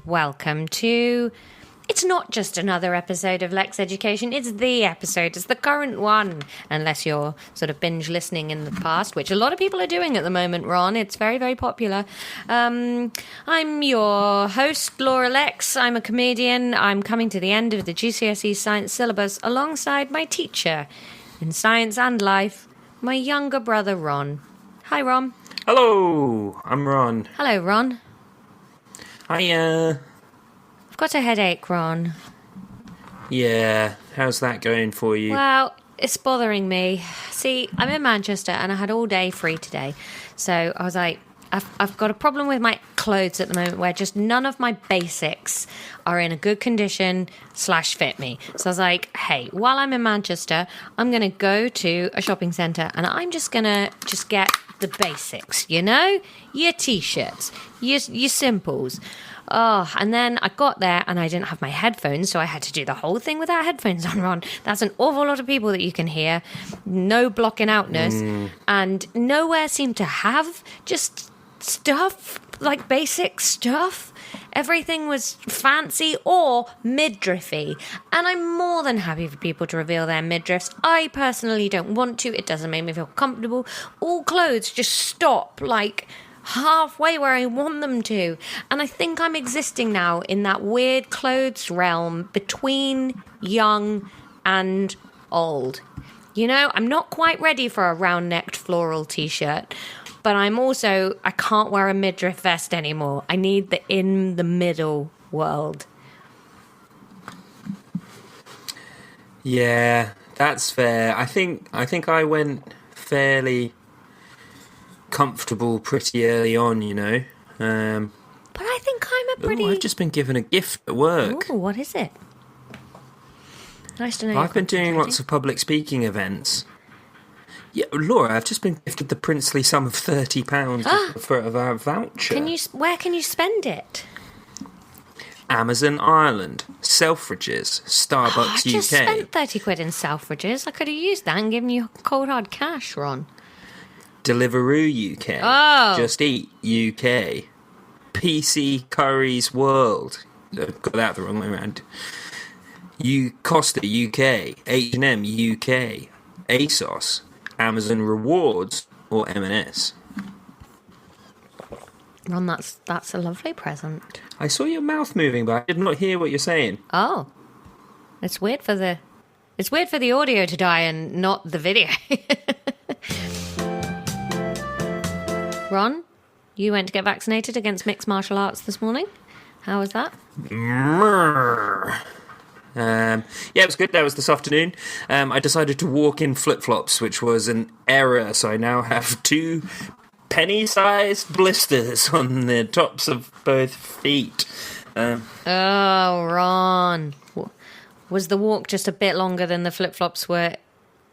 welcome to... It's not just another episode of Lexx Education, it's the episode, it's the current one, unless you're sort of binge listening in the past, which a lot of people are doing at the moment, Ron. It's very, very popular. I'm your host, Laura Lexx. I'm a comedian. I'm coming to the end of the GCSE science syllabus alongside my teacher in science and life, my younger brother, Ron. Hi, Ron. Hello, I'm Ron. Hello, Ron. Hiya. I've got a headache, Ron. Yeah, how's that going for you? Well, it's bothering me. See, I'm in Manchester and I had all day free today. So I was like, I've got a problem with my clothes at the moment where just none of my basics are in a good condition / fit me. So I was like, hey, while I'm in Manchester, I'm going to go to a shopping centre and I'm just going to get the basics, you know? Your T-shirts, your simples. Oh, and then I got there and I didn't have my headphones, so I had to do the whole thing without headphones on, Ron. That's an awful lot of people that you can hear. No blocking outness. And nowhere seemed to have just stuff, like basic stuff. Everything was fancy or midriffy. And I'm more than happy for people to reveal their midriffs. I personally don't want to. It doesn't make me feel comfortable. All clothes just stop, like... halfway where I want them to. And I think I'm existing now in that weird clothes realm between young and old. You know, I'm not quite ready for a round-necked floral t-shirt, but I can't wear a midriff vest anymore. I need the in-the-middle world. Yeah, that's fair. I think I went fairly comfortable pretty early on, you know. But I think I'm a pretty... I've just been given a gift at work. Oh, what is it? Nice to know. I've been doing lots of public speaking events. Yeah, Laura, I've just been gifted the princely sum of £30 for a voucher. Where can you spend it? Amazon Ireland, Selfridges, Starbucks I just UK. spent 30 quid in Selfridges. I could have used that and given you cold hard cash, Ron. Deliveroo UK, Just Eat UK, PC Curry's World, got that the wrong way around, Costa UK, H&M UK, ASOS, Amazon Rewards, or M&S. Ron, that's a lovely present. I saw your mouth moving, but I did not hear what you're saying. Oh, it's weird for the audio to die and not the video. Ron, you went to get vaccinated against mixed martial arts this morning. How was that? Yeah, it was good. That was this afternoon. I decided to walk in flip-flops, which was an error, so I now have 2 penny-sized blisters on the tops of both feet. Oh, Ron. Was the walk just a bit longer than the flip-flops were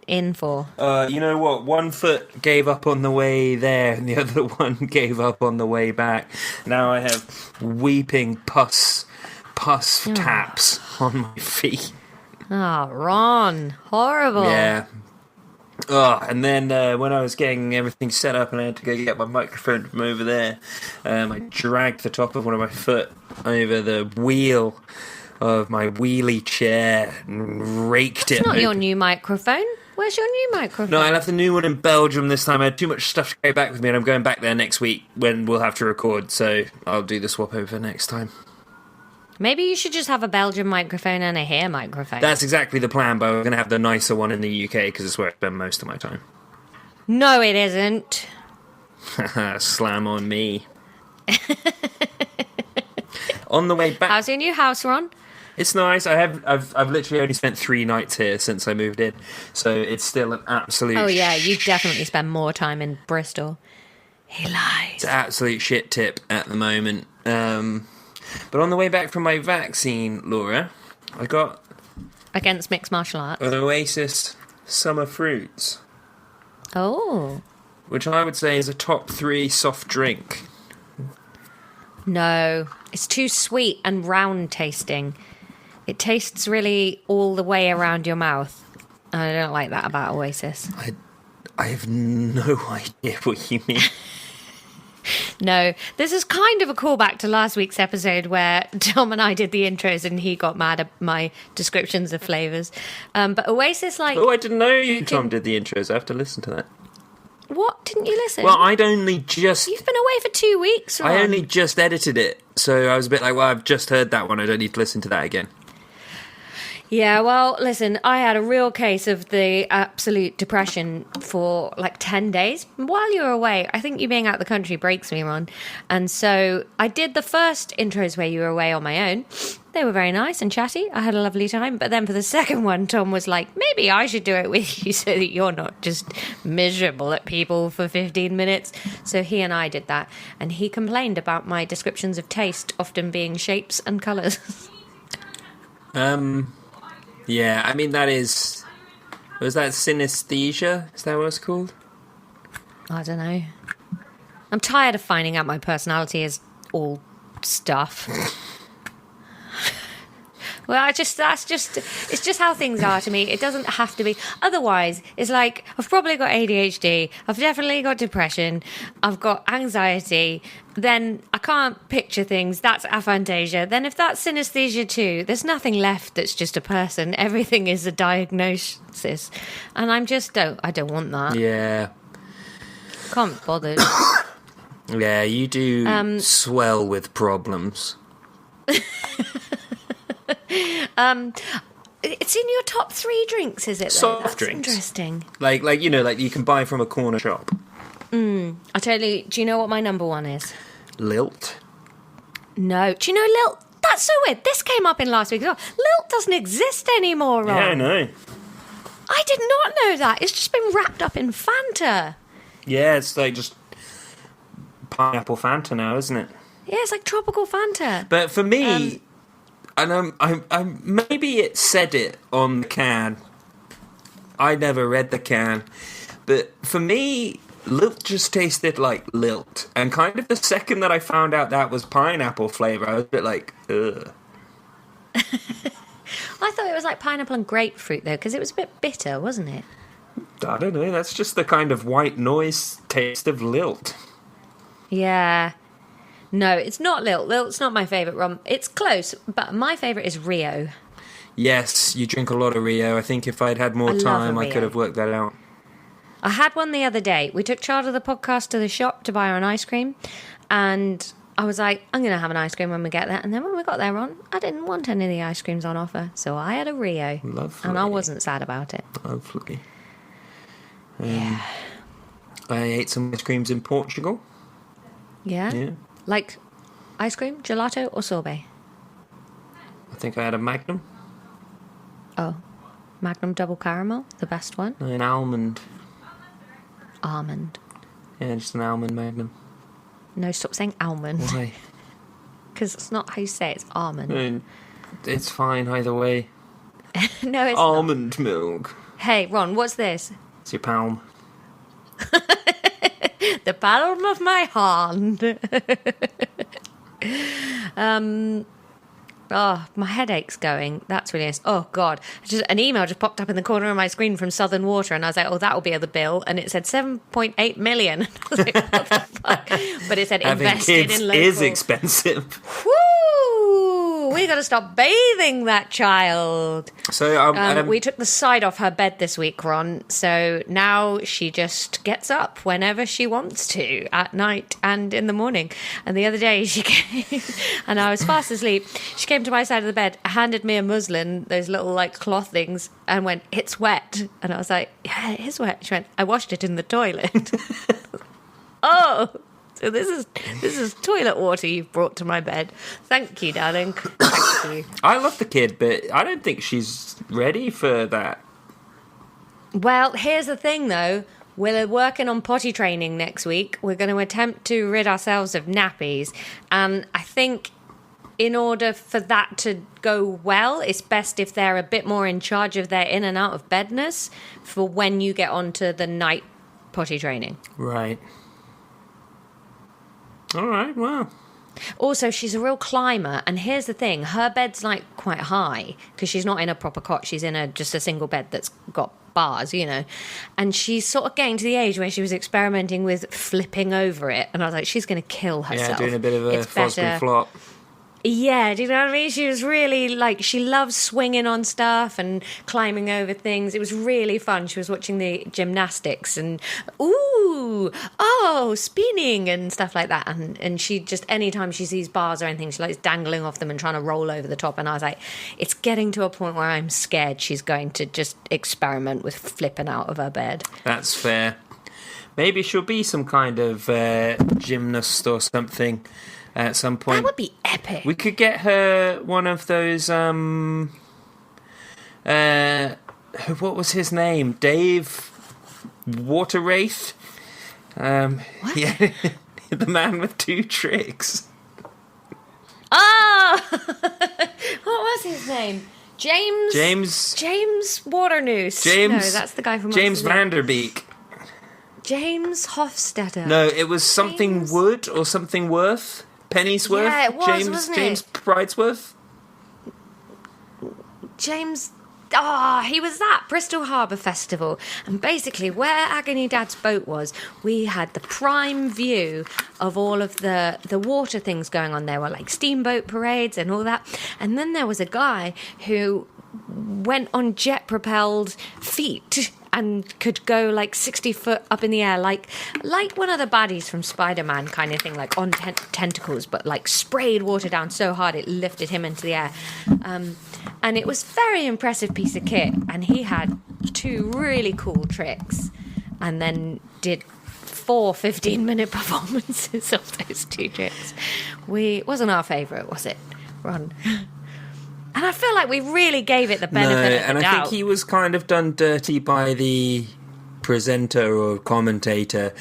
in for? You know what? One foot gave up on the way there, and the other one gave up on the way back. Now I have weeping pus taps on my feet. Oh, Ron. Horrible. Yeah. Oh, and then when I was getting everything set up and I had to go get my microphone from over there, I dragged the top of one of my foot over the wheel of my wheelie chair and raked it. It's not your new microphone. Where's your new microphone? No, I'll have the new one in Belgium this time. I had too much stuff to go back with me, and I'm going back there next week when we'll have to record, so I'll do the swap over next time. Maybe you should just have a Belgian microphone and a here microphone. That's exactly the plan, but we're going to have the nicer one in the UK, because it's where I spend most of my time. No, it isn't. Slam on me. On the way back... How's your new house, Ron? It's nice. I've literally only spent 3 nights here since I moved in, so it's still an absolute... Oh yeah, you definitely spend more time in Bristol. He lies. It's an absolute shit tip at the moment. But on the way back from my vaccine, Laura, I got... Against mixed martial arts? An Oasis Summer Fruits. Oh. Which I would say is a top 3 soft drink. No, it's too sweet and round tasting. It tastes really all the way around your mouth. I don't like that about Oasis. I have no idea what you mean. No, this is kind of a callback to last week's episode where Tom and I did the intros and he got mad at my descriptions of flavours. But Oasis, like... Oh, I didn't know Tom did the intros. I have to listen to that. What? Didn't you listen? Well, I'd only just... You've been away for 2 weeks, Ron. I only just edited it, so I was a bit like, well, I've just heard that one. I don't need to listen to that again. Yeah, well, listen, I had a real case of the absolute depression for like 10 days while you were away. I think you being out of the country breaks me, Ron. And so I did the first intros where you were away on my own. They were very nice and chatty. I had a lovely time. But then for the second one, Tom was like, maybe I should do it with you so that you're not just miserable at people for 15 minutes. So he and I did that. And he complained about my descriptions of taste often being shapes and colours. Yeah, I mean, that is... Was that synesthesia? Is that what it's called? I don't know. I'm tired of finding out my personality is all stuff. Well, it's just how things are to me. It doesn't have to be. Otherwise, it's like, I've probably got ADHD. I've definitely got depression. I've got anxiety. Then I can't picture things. That's aphantasia. Then if that's synesthesia too, there's nothing left that's just a person. Everything is a diagnosis. And I don't want that. Yeah. Can't bother. Yeah, you do swell with problems. It's in your top 3 drinks, is it? Soft That's drinks. Interesting. Like you can buy from a corner shop. I'll tell you, do you know what my number 1 is? Lilt. No. Do you know Lilt? That's so weird. This came up in last week as well. Lilt doesn't exist anymore, Ron. Yeah, I know. I did not know that. It's just been wrapped up in Fanta. Yeah, it's like just pineapple Fanta now, isn't it? Yeah, it's like tropical Fanta. But for me, and I'm maybe it said it on the can. I never read the can, but for me, Lilt just tasted like Lilt. And kind of the second that I found out that was pineapple flavour, I was a bit like, ugh. I thought it was like pineapple and grapefruit, though, because it was a bit bitter, wasn't it? I don't know, that's just the kind of white noise taste of Lilt. Yeah. No, it's not Lilt. Lilt's not my favourite rum. It's close, but my favourite is Rio. Yes, you drink a lot of Rio. I think if I'd had more time, I could have worked that out. I had one the other day. We took charge of the podcast to the shop to buy her an ice cream, and I was like, I'm going to have an ice cream when we get there. And then when we got there, Ron, I didn't want any of the ice creams on offer, so I had a Rio. Lovely. And I wasn't sad about it. Lovely. Yeah. I ate some ice creams in Portugal. Yeah? Yeah. Like ice cream, gelato, or sorbet? I think I had a Magnum. Oh. Magnum double caramel, the best one. An almond. Almond. Yeah, just an almond Magnum. No, stop saying almond. Why? Because it's not how you say it, it's almond. It's fine either way. No, it's almond milk. Hey, Ron, what's this? It's your palm. The palm of my hand. Oh, my headache's going. That's really nice. Oh, God. An email just popped up in the corner of my screen from Southern Water, and I was like, oh, that'll be the bill. And it said 7.8 million. I was like, what the fuck? But it said invested in local. Is expensive. Woo! We got to stop bathing that child. So we took the side off her bed this week, Ron. So now she just gets up whenever she wants to, at night and in the morning. And the other day she came, and I was fast asleep. She came to my side of the bed, handed me a muslin, those little like cloth things, and went, "It's wet." And I was like, "Yeah, it is wet." She went, "I washed it in the toilet." Oh. So this is toilet water you've brought to my bed. Thank you, darling. Thank you. I love the kid, but I don't think she's ready for that. Well, here's the thing, though. We're working on potty training next week. We're going to attempt to rid ourselves of nappies. And I think in order for that to go well, it's best if they're a bit more in charge of their in and out of bedness for when you get onto the night potty training. Right. All right, well. Also, she's a real climber, and here's the thing. Her bed's, like, quite high, because she's not in a proper cot. She's in just a single bed that's got bars, and she's sort of getting to the age where she was experimenting with flipping over it, and I was like, she's going to kill herself. Yeah, doing a bit of a Fosbury flop. Yeah, do you know what I mean? She was really she loves swinging on stuff and climbing over things. It was really fun. She was watching the gymnastics and, spinning and stuff like that. And she just, anytime she sees bars or anything, she likes dangling off them and trying to roll over the top. And I was like, it's getting to a point where I'm scared she's going to just experiment with flipping out of her bed. That's fair. Maybe she'll be some kind of gymnast or something. At some point. That would be epic. We could get her one of those, what was his name? Dave Waterwraith? What? Yeah, the man with 2 tricks. Oh! What was his name? James Waternoose. No, that's the guy from James Vanderbeek. James Hofstetter. No, it was something Wood or something Worth. Pennyworth? Yeah, it was, wasn't it? James Bridesworth? James... he was that Bristol Harbour Festival. And basically, where Agony Dad's boat was, we had the prime view of all of the water things going on. There were like steamboat parades and all that. And then there was a guy who went on jet-propelled feet and could go 60 foot up in the air, like one of the baddies from Spider-Man kind of thing, on tentacles, but sprayed water down so hard it lifted him into the air. And it was a very impressive piece of kit, and he had 2 really cool tricks, and then did 4 15-minute performances of those 2 tricks. Wasn't our favourite, was it, Ron? And I feel like we really gave it the benefit of the doubt. And I think he was kind of done dirty by the presenter or commentator,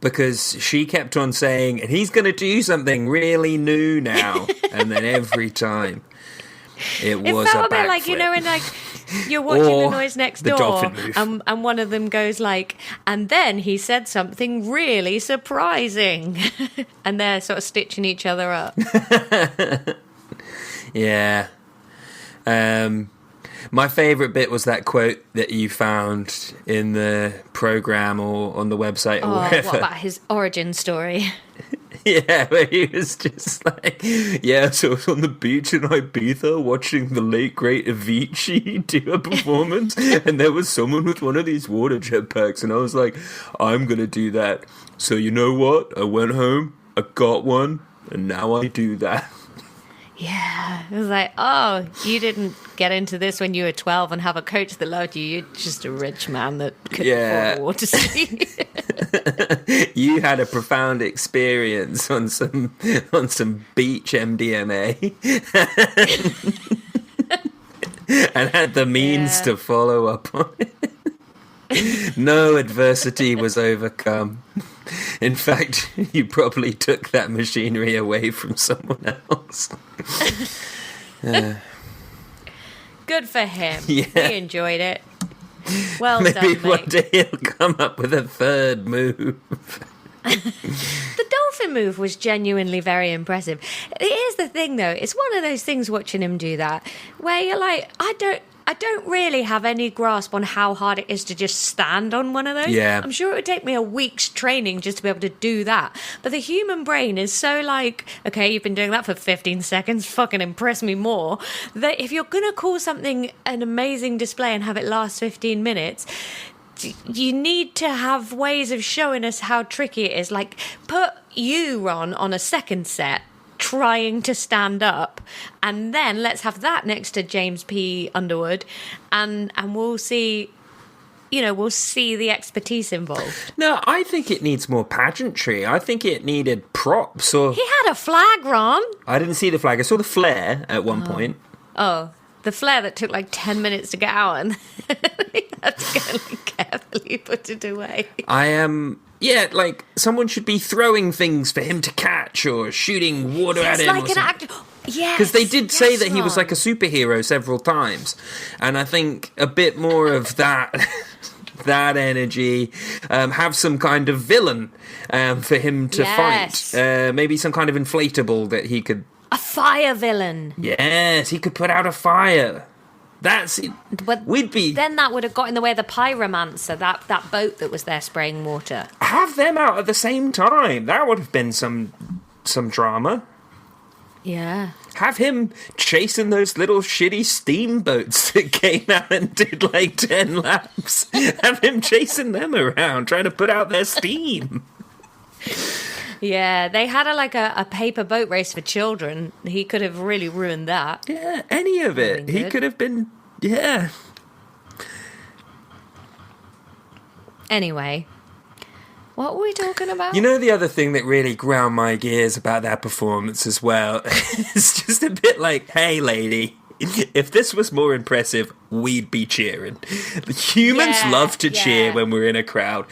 because she kept on saying, and he's going to do something really new now. And then every time it was felt a bit like, when you're watching The Noise Next Door, and one of them goes and then he said something really surprising. And they're sort of stitching each other up. Yeah. My favourite bit was that quote that you found in the programme or on the website or wherever. What about his origin story? Yeah, where he was just so I was on the beach in Ibiza watching the late great Avicii do a performance, and there was someone with one of these water jet packs, and I was like, I'm going to do that. So you know what? I went home, I got one, and now I do that. Yeah, it was you didn't get into this when you were 12 and have a coach that loved you. You're just a rich man that couldn't afford a water ski. You had a profound experience on some beach MDMA and had the means to follow up on it. No adversity was overcome. In fact, you probably took that machinery away from someone else. Good for him. Yeah. He enjoyed it. Well Maybe done, mate. one day he'll come up with a third move. The dolphin move was genuinely very impressive. Here's the thing, though. It's one of those things watching him do that where you're like, I don't really have any grasp on how hard it is to just stand on one of those. Yeah. I'm sure it would take me a week's training just to be able to do that. But the human brain is so okay, you've been doing that for 15 seconds, fucking impress me more. That if you're going to call something an amazing display and have it last 15 minutes, you need to have ways of showing us how tricky it is. Put you, Ron, on a second set, trying to stand up, and then let's have that next to James P. Underwood, and we'll see the expertise involved. No, I think it needs more pageantry. I think it needed props. Or He had a flag, Ron. I didn't see the flag. I saw the flare at one point. Oh, the flare that took 10 minutes to get out, and he had to go and carefully put it away. I am... Yeah, someone should be throwing things for him to catch or shooting water at him. It's like an actor. Yes. Because they did say that he was Ron. like a superhero several times. And I think a bit more of that that energy, have some kind of villain for him to fight. Maybe some kind of inflatable that he could... A fire villain. Yes, he could put out a fire. That's it. But We'd be... then that would have got in the way of the pyromancer, that boat that was there spraying water. Have them out at the same time. That would have been some drama. Yeah. Have him chasing those little shitty steamboats that came out and did like 10 laps. Have him chasing them around, trying to put out their steam. Yeah, they had a paper boat race for children. He could have really ruined that. Yeah, any of it. He could have been, yeah. Anyway, what were we talking about? You know, the other thing that really ground my gears about that performance as well, it's just a bit like, hey, lady, if this was more impressive, we'd be cheering. Humans love to cheer when we're in a crowd.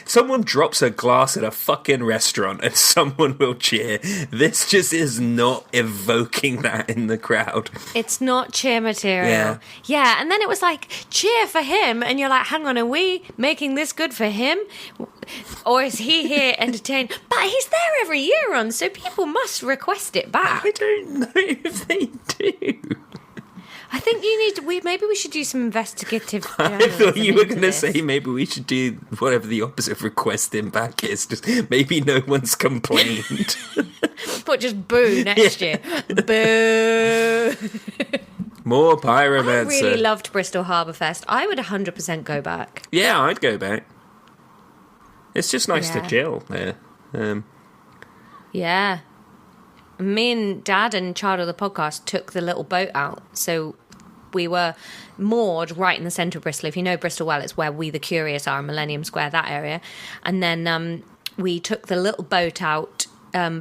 Someone drops a glass at a fucking restaurant and someone will cheer. This just is not evoking that in the crowd. It's not cheer material. Yeah, and then it was like, cheer for him. And you're like, hang on, are we making this good for him? Or is he here entertained? But he's there every year, Ron, so people must request it back. I don't know if they do. I think maybe we should do some investigative I thought you were going to say maybe we should do whatever the opposite of requesting back is. Just maybe no one's complained. But just boo next year. Boo. More pyromancer. I really loved Bristol Harbour Fest. I would 100% go back. Yeah, I'd go back. It's just nice to chill there. Yeah. Me and Dad and Child of the Podcast took the little boat out. So we were moored right in the centre of Bristol. If you know Bristol well, it's where We the Curious are, Millennium Square, that area. And then we took the little boat out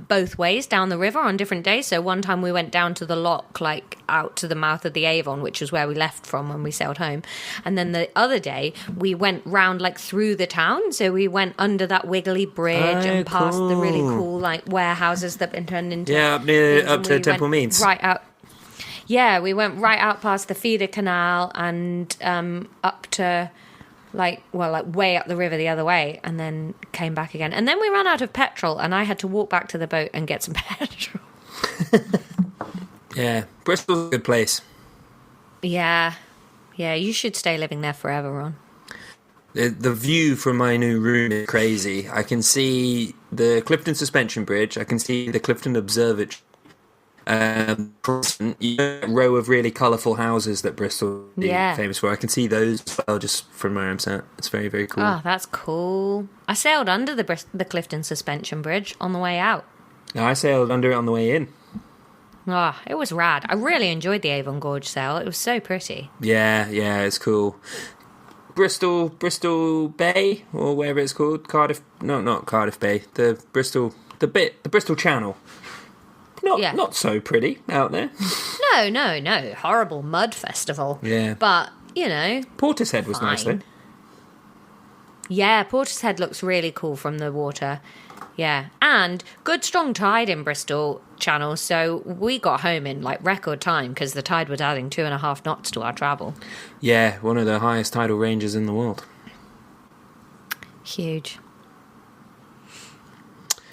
both ways down the river on different days. So one time we went down to the lock, like out to the mouth of the Avon, which is where we left from when we sailed home. And then the other day we went round like through the town. So we went under that wiggly bridge and past the really cool like warehouses that have been turned into up to Temple Meads. Right out. Yeah, we went right out past the feeder canal and up to like way up the river the other way, and then came back again. And then we ran out of petrol, and I had to walk back to the boat and get some petrol. Yeah, Bristol's a good place. Yeah, you should stay living there forever, Ron. The view from my new room is crazy. I can see the Clifton Suspension Bridge. I can see the Clifton Observatory. Row of really colourful houses that Bristol is famous for. I can see those as well just from where I'm sat. It's very, very cool. Oh, that's cool. I sailed under the Clifton Suspension Bridge on the way out. I sailed under it on the way in. Oh, it was rad. I really enjoyed the Avon Gorge sail. It was so pretty. Yeah, it's cool. Bristol Bay, or whatever it's called. Cardiff, no, not Cardiff Bay. The Bristol Channel. Not so pretty out there. No. Horrible mud festival. Yeah. But, you know. Portishead was nice, though. Yeah, Portishead looks really cool from the water. Yeah. And good strong tide in Bristol Channel, so we got home in, like, record time because the tide was adding 2.5 knots to our travel. Yeah, one of the highest tidal ranges in the world. Huge.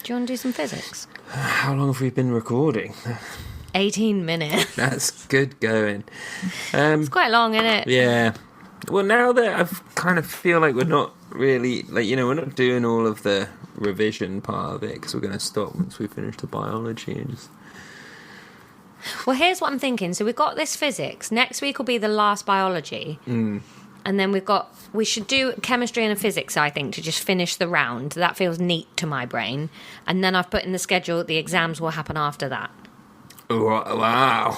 Do you want to do some physics? How long have we been recording? 18 minutes. That's good going. It's quite long, isn't it? Yeah. Well, now that I kind of feel like we're not really, we're not doing all of the revision part of it because we're going to stop once we finish the biology and just... Well, here's what I'm thinking. So we've got this physics. Next week will be the last biology. And then we should do chemistry and physics, I think, to just finish the round. That feels neat to my brain. And then I've put in the schedule the exams will happen after that. Wow.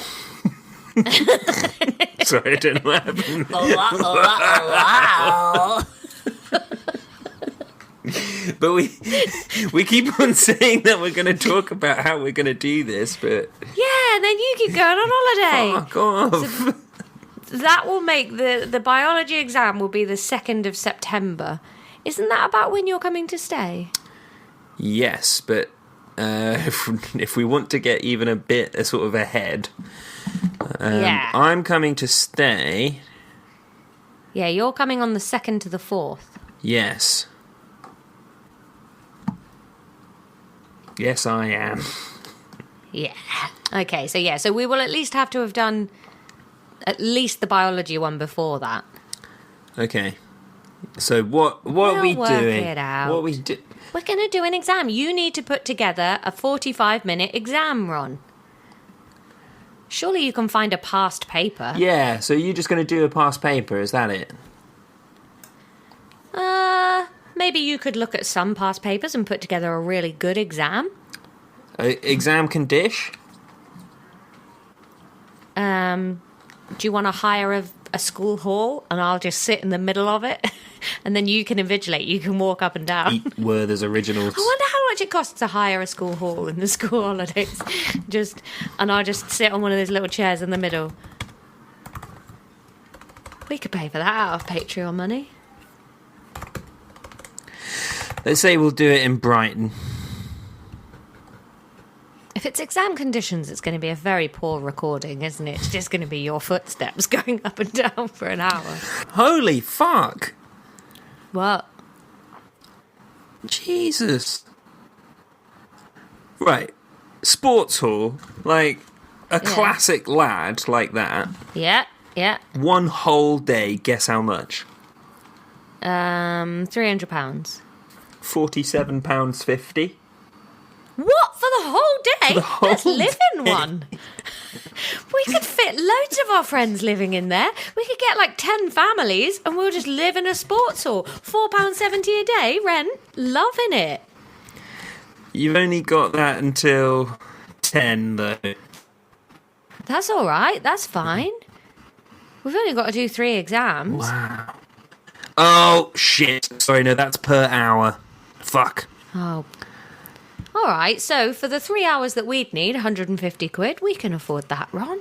Sorry, I didn't laugh. Wow. But we keep on saying that we're going to talk about how we're going to do this, but... Yeah, then you keep going on holiday. Fuck off. So that will make the biology exam will be the 2nd of September. Isn't that about when you're coming to stay? Yes, but if we want to get even a bit sort of ahead, I'm coming to stay. Yeah, you're coming on the 2nd to the 4th. Yes. Yes, I am. Yeah. Okay, so we will at least have to have done at least the biology one before that. Okay. So what are we We'll work doing? it out. What we do? We're going to do an exam. You need to put together a 45-minute exam, Ron. Surely you can find a past paper. Yeah. So you're just going to do a past paper? Is that it? Maybe you could look at some past papers and put together a really good exam. Exam can dish? Do you want to hire a school hall and I'll just sit in the middle of it? And then you can invigilate. You can walk up and down. Eat Werther's originals. I wonder how much it costs to hire a school hall in the school holidays. And I'll just sit on one of those little chairs in the middle. We could pay for that out of Patreon money. Let's say we'll do it in Brighton. If it's exam conditions, it's going to be a very poor recording, isn't it? It's just going to be your footsteps going up and down for an hour. Holy fuck! What? Jesus. Right. Sports hall, like a classic lad like that. Yeah. One whole day, guess how much? £300. £47.50. What? For the whole day? For the whole Let's live in day. one. We could fit loads of our friends living in there. We could get like 10 families and we'll just live in a sports hall. £4.70 a day, rent. Loving it. You've only got that until 10, though. That's all right. That's fine. We've only got to do 3 exams. Wow. Oh, shit. Sorry, no, that's per hour. Fuck. Oh. All right, so for the 3 hours that we'd need, 150 quid, we can afford that, Ron.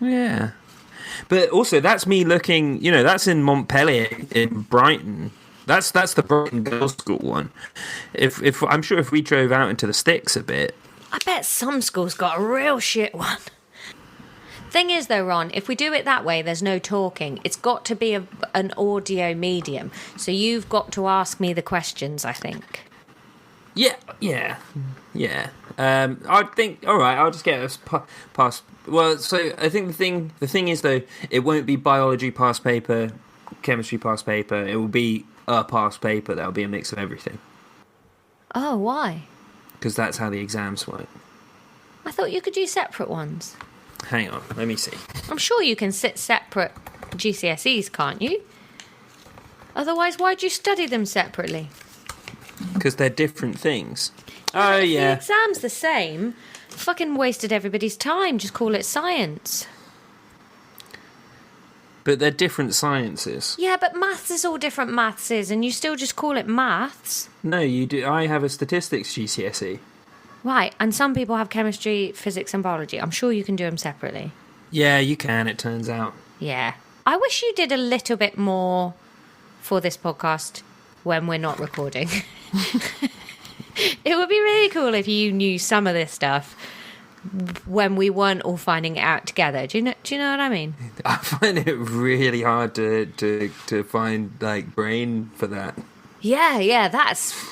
Yeah. But also, that's me looking, that's in Montpellier, in Brighton. That's the Brighton Girls' School one. If I'm sure if we drove out into the sticks a bit. I bet some schools got a real shit one. Thing is, though, Ron, if we do it that way, there's no talking. It's got to be an audio medium. So you've got to ask me the questions, I think. Yeah. I think, all right, I'll just get us past. Well, so I think the thing is, though, it won't be biology past paper, chemistry past paper. It will be a past paper. That'll be a mix of everything. Oh, why? Because that's how the exams work. I thought you could do separate ones. Hang on, let me see. I'm sure you can sit separate GCSEs, can't you? Otherwise, why'd you study them separately? Because they're different things. If the exam's the same, fucking wasted everybody's time. Just call it science. But they're different sciences. Yeah, but maths is all different maths, and you still just call it maths. No, you do. I have a statistics GCSE. Right, and some people have chemistry, physics and biology. I'm sure you can do them separately. Yeah, you can, it turns out. Yeah. I wish you did a little bit more for this podcast when we're not recording. It would be really cool if you knew some of this stuff when we weren't all finding it out together. Do you know what I mean? I find it really hard to find, like, brain for that. Yeah,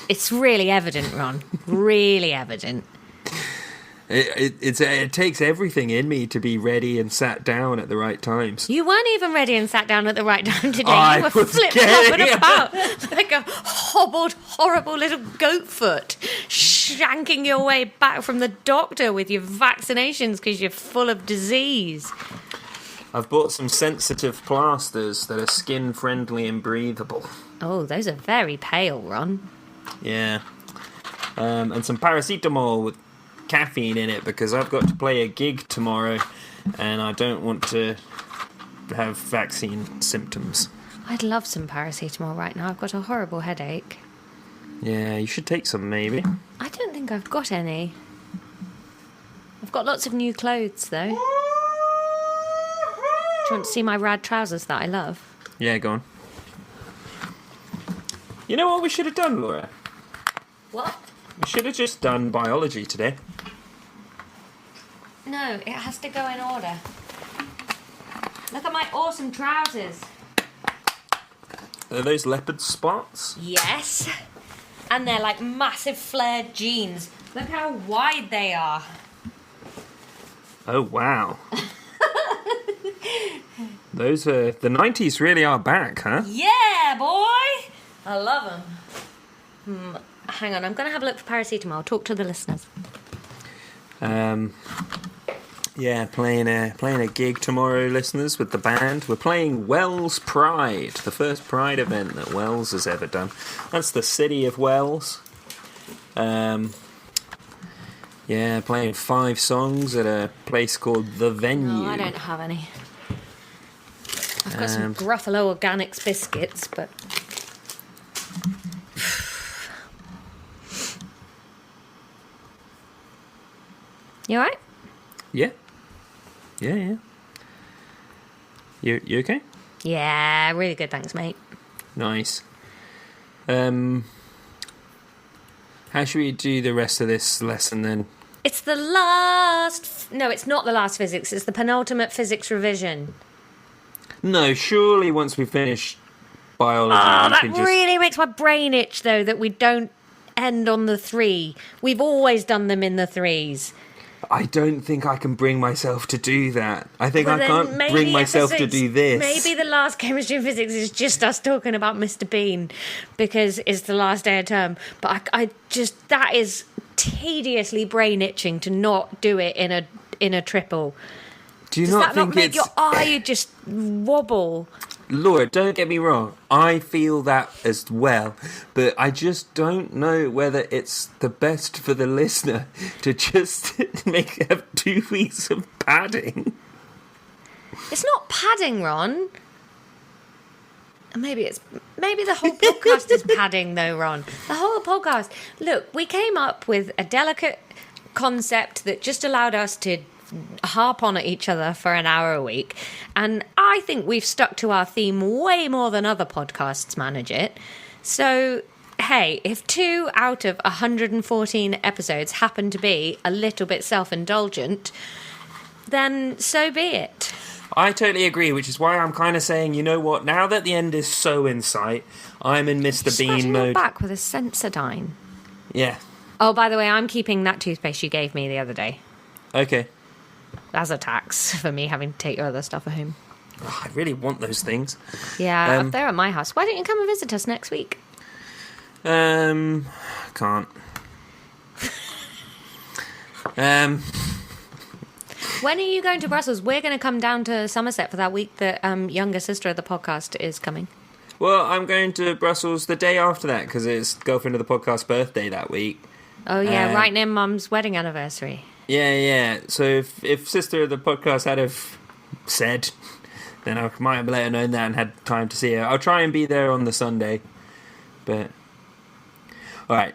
it's really evident, Ron. Really evident. It takes everything in me to be ready and sat down at the right times. You weren't even ready and sat down at the right time today. I You were was flip-flopping about like a hobbled, horrible little goat foot, shanking your way back from the doctor with your vaccinations because you're full of disease. I've bought some sensitive plasters that are skin-friendly and breathable. Oh, those are very pale, Ron. Yeah. And some paracetamol with caffeine in it because I've got to play a gig tomorrow and I don't want to have vaccine symptoms. I'd love some paracetamol right now. I've got a horrible headache. Yeah, you should take some maybe. I don't think I've got any. I've got lots of new clothes, though. Do you want to see my rad trousers that I love? Yeah, go on. You know what we should have done, Laura? What? We should have just done biology today. No, it has to go in order. Look at my awesome trousers. Are those leopard spots? Yes. And they're like massive flared jeans. Look how wide they are. Oh, wow. Those the 90s really are back, huh? Yeah, boy! I love them. Hang on, I'm going to have a look for paracetamol. I'll talk to the listeners. Yeah, playing a gig tomorrow, listeners, with the band. We're playing Wells Pride, the first Pride event that Wells has ever done. That's the city of Wells. Yeah, playing 5 songs at a place called The Venue. No, I don't have any. I've got some Gruffalo Organics biscuits, but... You alright? Yeah. Yeah. You okay? Yeah, really good, thanks, mate. Nice. How should we do the rest of this lesson then? It's the last... No, it's not the last physics. It's the penultimate physics revision. No, surely once we finish biology... Oh, we that can just... really makes my brain itch, though, that we don't end on the 3. We've always done them in the 3s. I don't think I can bring myself to do that. I think Well, I can't bring myself to do this. Maybe the last chemistry and physics is just us talking about Mr. Bean because it's the last day of term. But I just, that is tediously brain itching to not do it in a triple. Do you Does not that think not make it's... your eye just wobble? Laura, don't get me wrong. I feel that as well. But I just don't know whether it's the best for the listener to just have 2 weeks of padding. It's not padding, Ron. Maybe the whole podcast is padding, though, Ron. The whole podcast. Look, we came up with a delicate concept that just allowed us to harp on at each other for an hour a week, and I think we've stuck to our theme way more than other podcasts manage it. So, hey, if 2 out of 114 episodes happen to be a little bit self-indulgent, then so be it. I totally agree, which is why I'm kind of saying, you know what, now that the end is so in sight, I'm in Mr. Bean mode. Back with a Sensodyne. Yeah. Oh, by the way, I'm keeping that toothpaste you gave me the other day. Okay. As a tax for me having to take your other stuff at home. Oh, I really want those things. Yeah, up there at my house. Why don't you come and visit us next week? Can't. When are you going to Brussels? We're going to come down to Somerset for that week that younger sister of the podcast is coming. Well, I'm going to Brussels the day after that because it's girlfriend of the podcast birthday that week. Oh, yeah, right near Mum's wedding anniversary. Yeah. So if sister of the podcast had have said, then I might have let her know that and had time to see her. I'll try and be there on the Sunday. But, all right.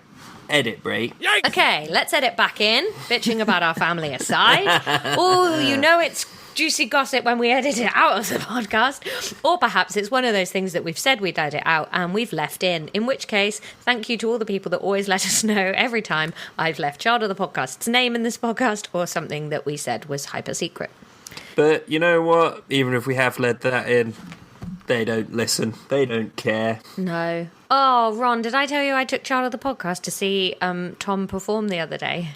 Edit break. Yikes! Okay, let's edit back in. Bitching about our family aside. Oh, you know it's juicy gossip when we edit it out of the podcast. Or perhaps it's one of those things that we've said we'd edit out and we've left in which case, thank you to all the people that always let us know every time I've left Child of the Podcast's name in this podcast or something that we said was hyper secret. But you know what? Even if we have let that in, they don't listen. They don't care. No. Oh, Ron, did I tell you I took Child of the Podcast to see Tom perform the other day?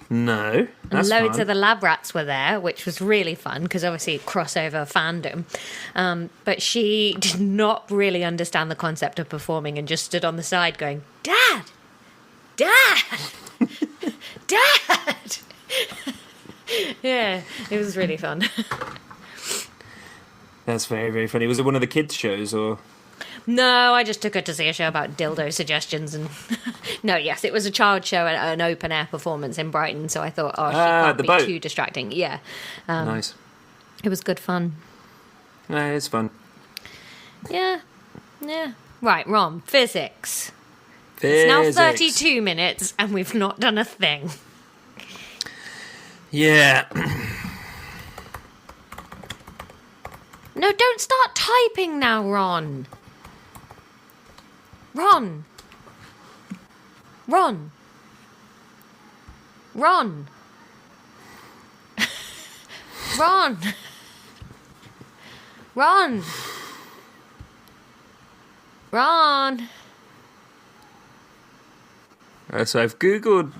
No. That's and loads fun. of the lab rats were there, which was really fun because obviously crossover fandom. But she did not really understand the concept of performing and just stood on the side going, Dad! Dad! Dad! Yeah, it was really fun. That's very, very funny. Was it one of the kids' shows or...? No, I just took her to see a show about dildo suggestions and... No, yes, it was a child show at an open-air performance in Brighton, so I thought, she can't be boat. too distracting. Yeah. Nice. It was good fun. No, it's fun. Yeah. Right, Ron, physics. Physics. It's now 32 minutes and we've not done a thing. Yeah. No, don't start typing now, Ron. Ron. Ron. Ron. Ron. Ron. Ron. So I've Googled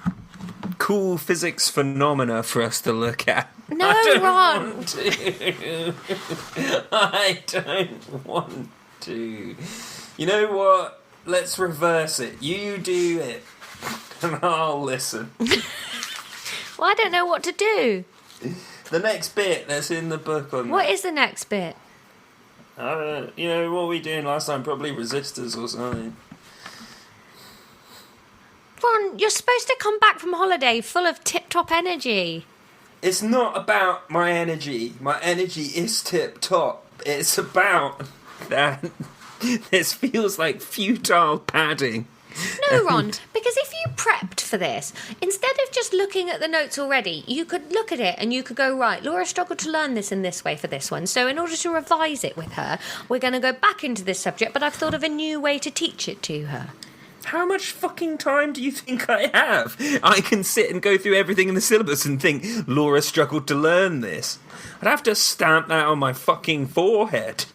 cool physics phenomena for us to look at. No, I don't Ron. want to. I don't want to. You know what? Let's reverse it. You do it, and I'll listen. Well, I don't know what to do. The next bit that's in the book on What that. is the next bit? You know, what were we doing last time? Probably resistors or something. Ron, you're supposed to come back from holiday full of tip-top energy. It's not about my energy. My energy is tip-top. It's about that this feels like futile padding. No, Ron, because if you prepped for this, instead of just looking at the notes already, you could look at it and you could go, right, Laura struggled to learn this in this way for this one. So in order to revise it with her, we're going to go back into this subject, but I've thought of a new way to teach it to her. How much fucking time do you think I have? I can sit and go through everything in the syllabus and think, Laura struggled to learn this. I'd have to stamp that on my fucking forehead.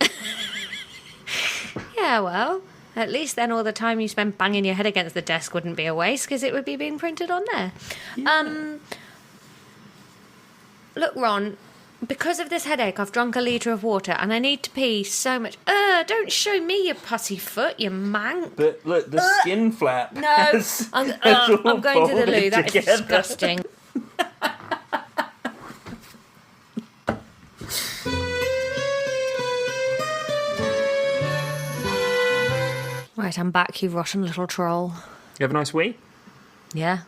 Yeah, well, at least then all the time you spend banging your head against the desk wouldn't be a waste because it would be being printed on there. Yeah. Look, Ron, because of this headache, I've drunk a litre of water and I need to pee so much. Don't show me your pussy foot, you mank. But look, the skin flap. No, I'm going to the loo. That is together. disgusting. Right, I'm back, you rotten little troll. You have a nice wee? Yeah.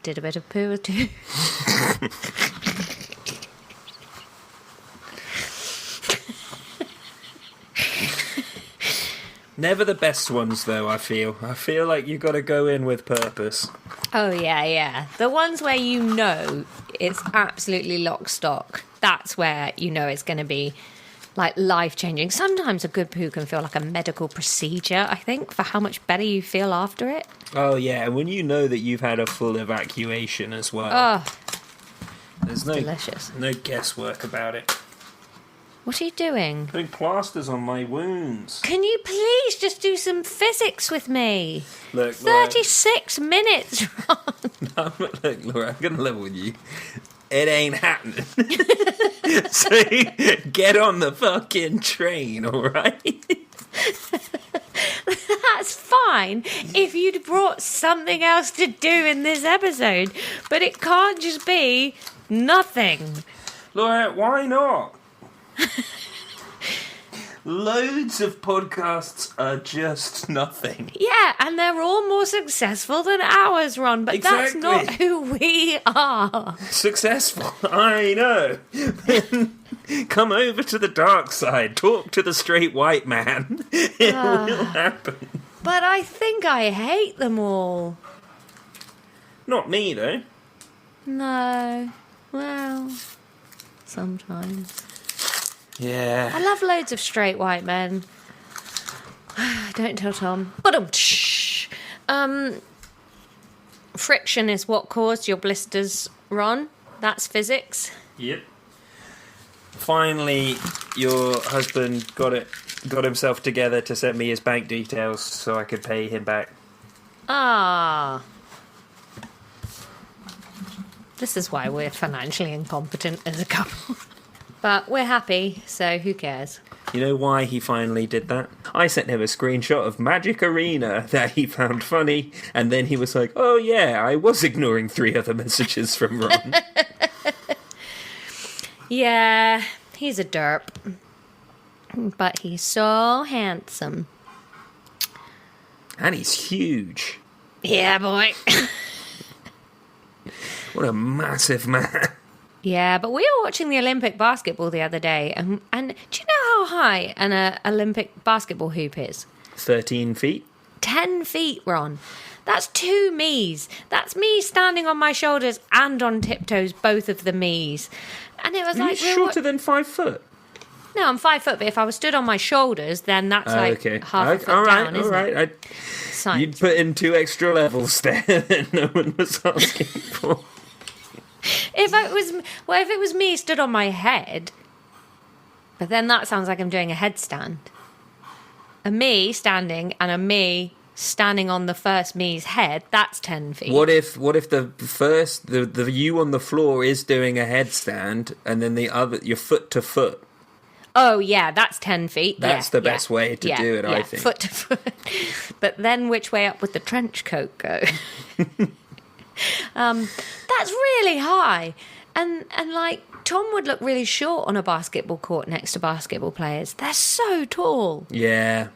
Did a bit of poo too. Never the best ones, though, I feel. I feel like you've got to go in with purpose. Oh, yeah. The ones where you know it's absolutely lock stock. That's where you know it's going to be, like, life-changing. Sometimes a good poo can feel like a medical procedure, I think, for how much better you feel after it. Oh, yeah, and when you know that you've had a full evacuation as well. Oh, There's delicious. no guesswork about it. What are you doing? Putting plasters on my wounds. Can you please just do some physics with me? Look, 36 minutes, Ron. Laura, look, Laura, I'm going to level with you. It ain't happening. So get on the fucking train, all right? That's fine if you'd brought something else to do in this episode, but it can't just be nothing. Laura, why not? Loads of podcasts are just nothing. Yeah, and they're all more successful than ours, Ron, but Exactly. that's not who we are. Successful, I know. Come over to the dark side. Talk to the straight white man. It will happen. But I think I hate them all. Not me, though. No. Well, sometimes. Yeah. I love loads of straight white men. Don't tell Tom. But friction is what caused your blisters, Ron. That's physics. Yep. Finally, your husband got himself together to send me his bank details so I could pay him back. Ah. This is why we're financially incompetent as a couple. But we're happy, so who cares? You know why he finally did that? I sent him a screenshot of Magic Arena that he found funny, and then he was like, oh yeah, I was ignoring 3 other messages from Ron. Yeah, he's a derp. But he's so handsome. And he's huge. Yeah, boy. What a massive man. Yeah, but we were watching the Olympic basketball the other day, and do you know how high an Olympic basketball hoop is? 13 feet? 10 feet, Ron. That's 2 me's. That's me standing on my shoulders and on tiptoes, both of the me's. And it was like... He's shorter than 5 foot. No, I'm 5 foot, but if I was stood on my shoulders, then that's Okay. half a foot down, isn't it? Right. Science. You'd put in 2 extra levels there that no one was asking for. If it was me stood on my head, but then that sounds like I'm doing a headstand. A me standing and a me standing on the first me's head, that's 10 feet. What if the you on the floor is doing a headstand, and then the other, you're foot to foot? Oh, yeah, that's 10 feet. That's the best way to do it, I think. Foot to foot. But then which way up would the trench coat go? That's really high. And like, Tom would look really short on a basketball court next to basketball players. They're so tall. Yeah.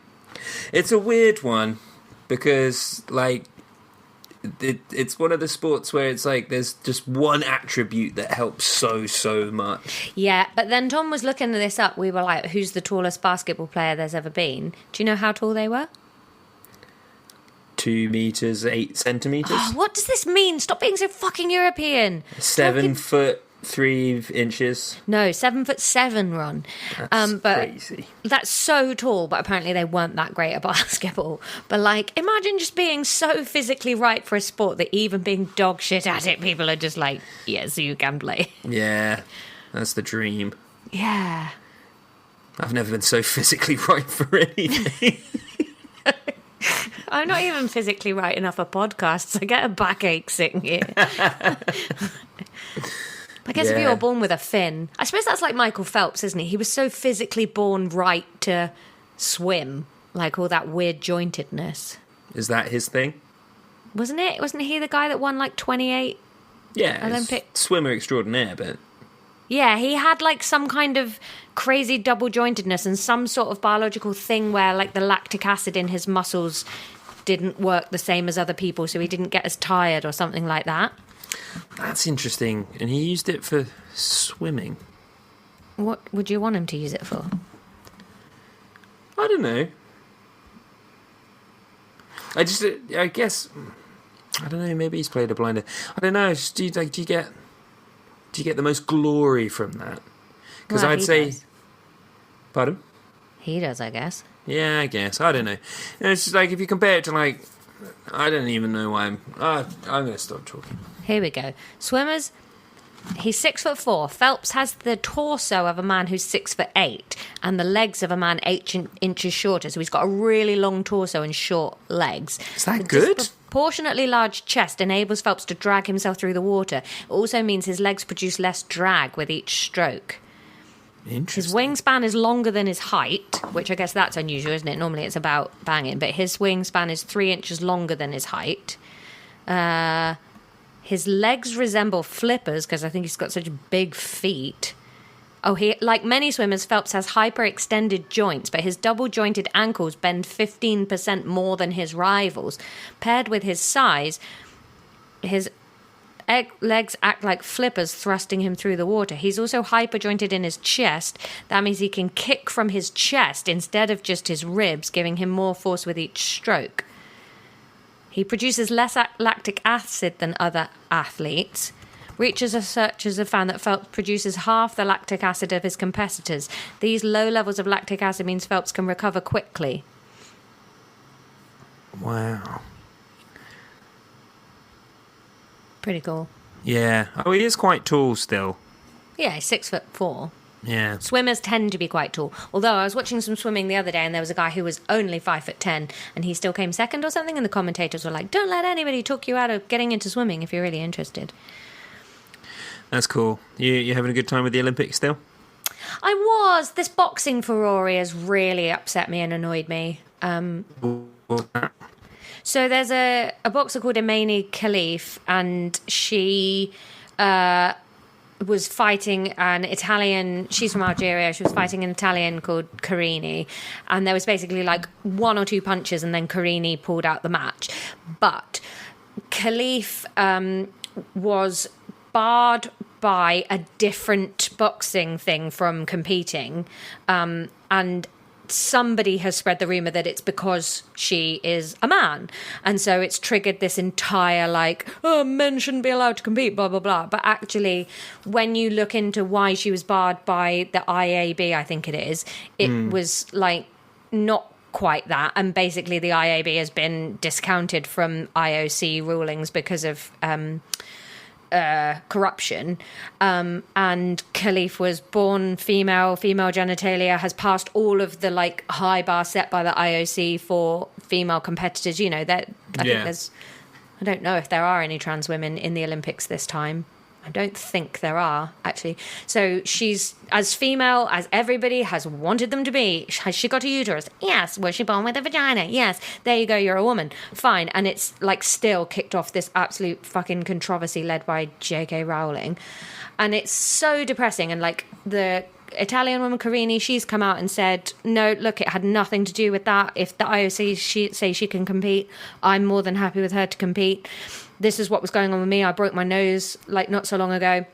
It's a weird one, because, like, it's one of the sports where it's like there's just one attribute that helps so much. Yeah, but then Tom was looking this up. We were like, who's the tallest basketball player there's ever been? Do you know how tall they were? 2 meters, 8 centimeters. Oh, what does this mean? Stop being so fucking European. 7 foot 3 inches. No, 7'7", Ron. That's but crazy. That's so tall, but apparently they weren't that great at basketball. But like, imagine just being so physically right for a sport that even being dog shit at it, people are just like, yes, you can play. Yeah, that's the dream. Yeah. I've never been so physically right for anything. I'm not even physically right enough for podcasts. I get a backache sitting here. I guess if you were born with a fin, I suppose that's like Michael Phelps, isn't he? He was so physically born right to swim, like all that weird jointedness. Is that his thing? Wasn't it? Wasn't he the guy that won like 28 Olympic swimmer extraordinaire, but yeah, he had like some kind of crazy double jointedness and some sort of biological thing where like the lactic acid in his muscles didn't work the same as other people, so he didn't get as tired or something like that. That's interesting. And he used it for swimming. What would you want him to use it for? I don't know. I guess, I don't know, maybe he's played a blinder. I don't know, do you get the most glory from that? Because I'd say... Does. Pardon? He does, I guess. Yeah, I guess. I don't know. It's just like, if you compare it to, like, I don't even know why I'm going to stop talking. Here we go. Swimmers, he's 6'4". Phelps has the torso of a man who's 6'8", and the legs of a man 8 inches shorter. So he's got a really long torso and short legs. Is that good? Disproportionately large chest enables Phelps to drag himself through the water. It also means his legs produce less drag with each stroke. Interesting. His wingspan is longer than his height, which I guess that's unusual, isn't it? Normally it's about banging, but his wingspan is 3 inches longer than his height. His legs resemble flippers because I think he's got such big feet. Oh, like many swimmers, Phelps has hyperextended joints, but his double-jointed ankles bend 15% more than his rivals. Paired with his size, his legs act like flippers, thrusting him through the water. He's also hyper-jointed in his chest. That means he can kick from his chest instead of just his ribs, giving him more force with each stroke. He produces less lactic acid than other athletes. Researchers have found that Phelps produces half the lactic acid of his competitors. These low levels of lactic acid means Phelps can recover quickly. Wow. Pretty cool. Yeah. Oh, he is quite tall still. Yeah, he's 6'4". Yeah. Swimmers tend to be quite tall. Although I was watching some swimming the other day and there was a guy who was only 5'10" and he still came second or something, and the commentators were like, don't let anybody talk you out of getting into swimming if you're really interested. That's cool. You having a good time with the Olympics still? I was. This boxing furore has really upset me and annoyed me. So there's a boxer called Imani Khalif, and she was fighting an Italian. She's from Algeria. She was fighting an Italian called Carini, and there was basically like 1 or 2 punches, and then Carini pulled out the match. But Khalif was barred by a different boxing thing from competing, and somebody has spread the rumour that it's because she is a man, and so it's triggered this entire like, oh, men shouldn't be allowed to compete, blah blah blah. But actually, when you look into why she was barred by the IAB, I think it was like not quite that, and basically the IAB has been discounted from IOC rulings because of corruption, and Khalif was born female genitalia, has passed all of the like high bar set by the IOC for female competitors. You know, that I think there's. I don't know if there are any trans women in the Olympics this time. I don't think there are, actually. So she's as female as everybody has wanted them to be. Has she got a uterus? Yes. Was she born with a vagina? Yes. There you go, you're a woman. Fine. And it's like still kicked off this absolute fucking controversy led by J.K. Rowling. And it's so depressing. And like the Italian woman Carini, she's come out and said, no, look, it had nothing to do with that. If the IOC say she can compete, I'm more than happy with her to compete. This is what was going on with me. I broke my nose like not so long ago.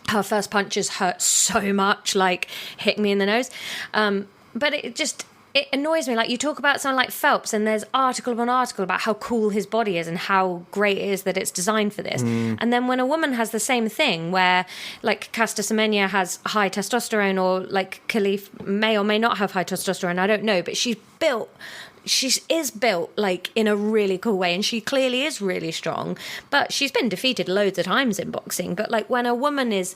Her first punches hurt so much, like hitting me in the nose. But it annoys me. Like you talk about someone like Phelps, and there's article upon article about how cool his body is and how great it is that it's designed for this. And then when a woman has the same thing, where like Caster Semenya has high testosterone, or like Khalif may or may not have high testosterone, I don't know, but she is built like in a really cool way, and she clearly is really strong, but she's been defeated loads of times in boxing. But like when a woman is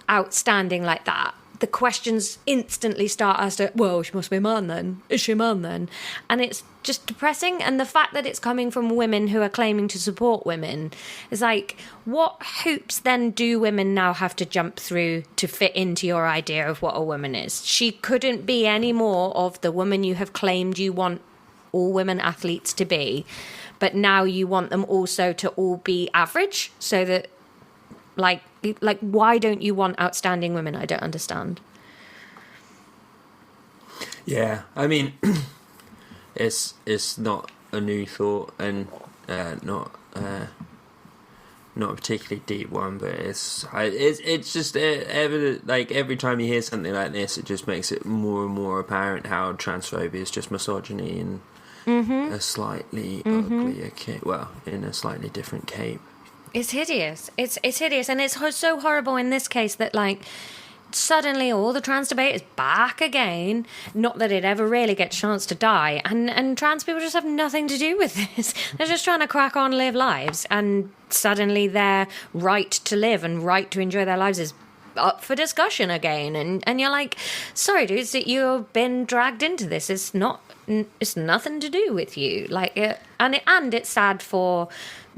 outstanding like that, the questions instantly start as to, well, she must be a man then. Is she a man then? And it's just depressing. And the fact that it's coming from women who are claiming to support women is like, what hoops then do women now have to jump through to fit into your idea of what a woman is? She couldn't be any more of the woman you have claimed you want all women athletes to be, but now you want them also to all be average, so that like why don't you want outstanding women? I don't understand. Yeah, I mean, it's not a new thought, and not a particularly deep one, but it's just evident. Like every time you hear something like this, it just makes it more and more apparent how transphobia is just misogyny in a slightly uglier cape. Well, in a slightly different cape. It's hideous. It's hideous, and it's so horrible in this case that like suddenly all the trans debate is back again. Not that it ever really gets a chance to die, and trans people just have nothing to do with this. They're just trying to crack on, live lives, and suddenly their right to live and right to enjoy their lives is up for discussion again. And you're like, sorry dudes, that you've been dragged into this. It's nothing to do with you. Like and it's sad for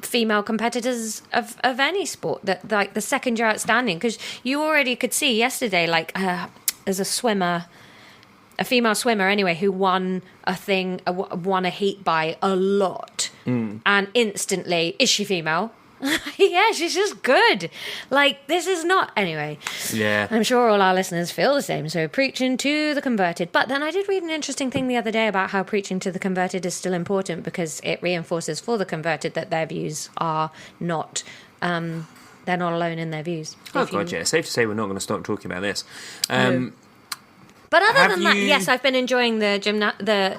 female competitors of any sport, that like the second you're outstanding, because you already could see yesterday, like there's a female swimmer anyway, who won a heat by a lot, and instantly, is she female? Yeah, she's just good. Like, this is not... Anyway, yeah, I'm sure all our listeners feel the same, so preaching to the converted. But then I did read an interesting thing the other day about how preaching to the converted is still important, because it reinforces for the converted that their views are not... they're not alone in their views. Oh, God, yeah. Safe to say we're not going to stop talking about this. But other than that, yes, I've been enjoying the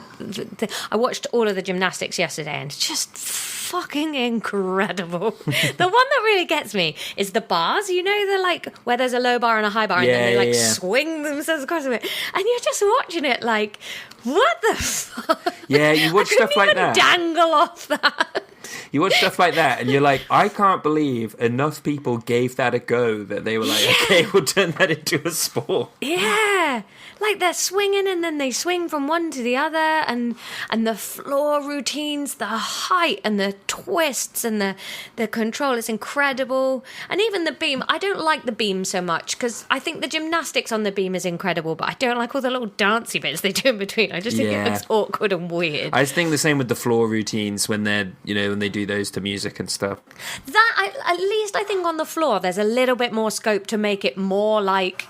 I watched all of the gymnastics yesterday, and it's just fucking incredible. The one that really gets me is the bars. You know, the like where there's a low bar and a high bar, and then they swing themselves across it, and you're just watching it like, what the fuck? Yeah, you watch stuff like that. Dangle off that. You watch stuff like that, and you're like, I can't believe enough people gave that a go that they were like, okay, we'll turn that into a sport. Yeah. Like they're swinging, and then they swing from one to the other, and the floor routines, the height and the twists and the control, it's incredible. And even the beam, I don't like the beam so much, because I think the gymnastics on the beam is incredible, but I don't like all the little dancey bits they do in between. I just think it looks awkward and weird. I think the same with the floor routines when they're, when they do those to music and stuff. At least I think on the floor there's a little bit more scope to make it more like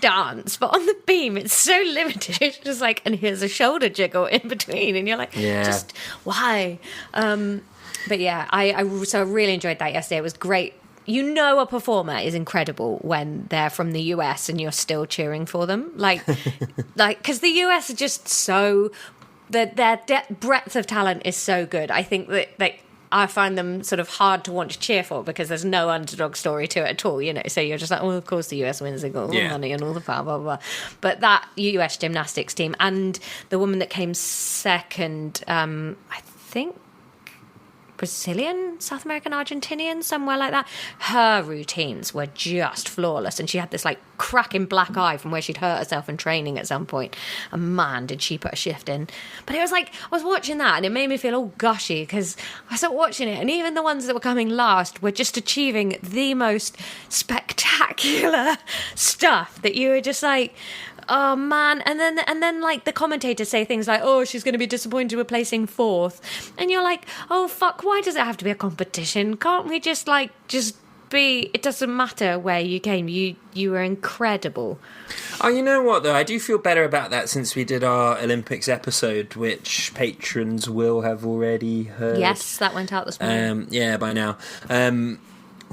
dance, but on the beam it's so limited. It's just like, and here's a shoulder jiggle in between, and you're like, just why? But yeah, I really enjoyed that yesterday. It was great. A performer is incredible when they're from the US and you're still cheering for them, like because the US are just so their breadth of talent is so good. I think that I find them sort of hard to want to cheer for, because there's no underdog story to it at all, So you're just like, well, of course the US wins, they got all the money and all the power, blah, blah, blah. But that US gymnastics team, and the woman that came second, I think Brazilian, South American, Argentinian, somewhere like that. Her routines were just flawless, and she had this like cracking black eye from where she'd hurt herself in training at some point. And man, did she put a shift in. But it was like, I was watching that and it made me feel all gushy because I started watching it, and even the ones that were coming last were just achieving the most spectacular stuff that you were just like, oh man. And then like the commentators say things like, oh, she's going to be disappointed with placing fourth, and you're like, oh fuck, why does it have to be a competition? Can't we just be, it doesn't matter where you came, you were incredible. Oh, you know what though, I do feel better about that since we did our Olympics episode, which patrons will have already heard. Yes, that went out this morning. Yeah, by now.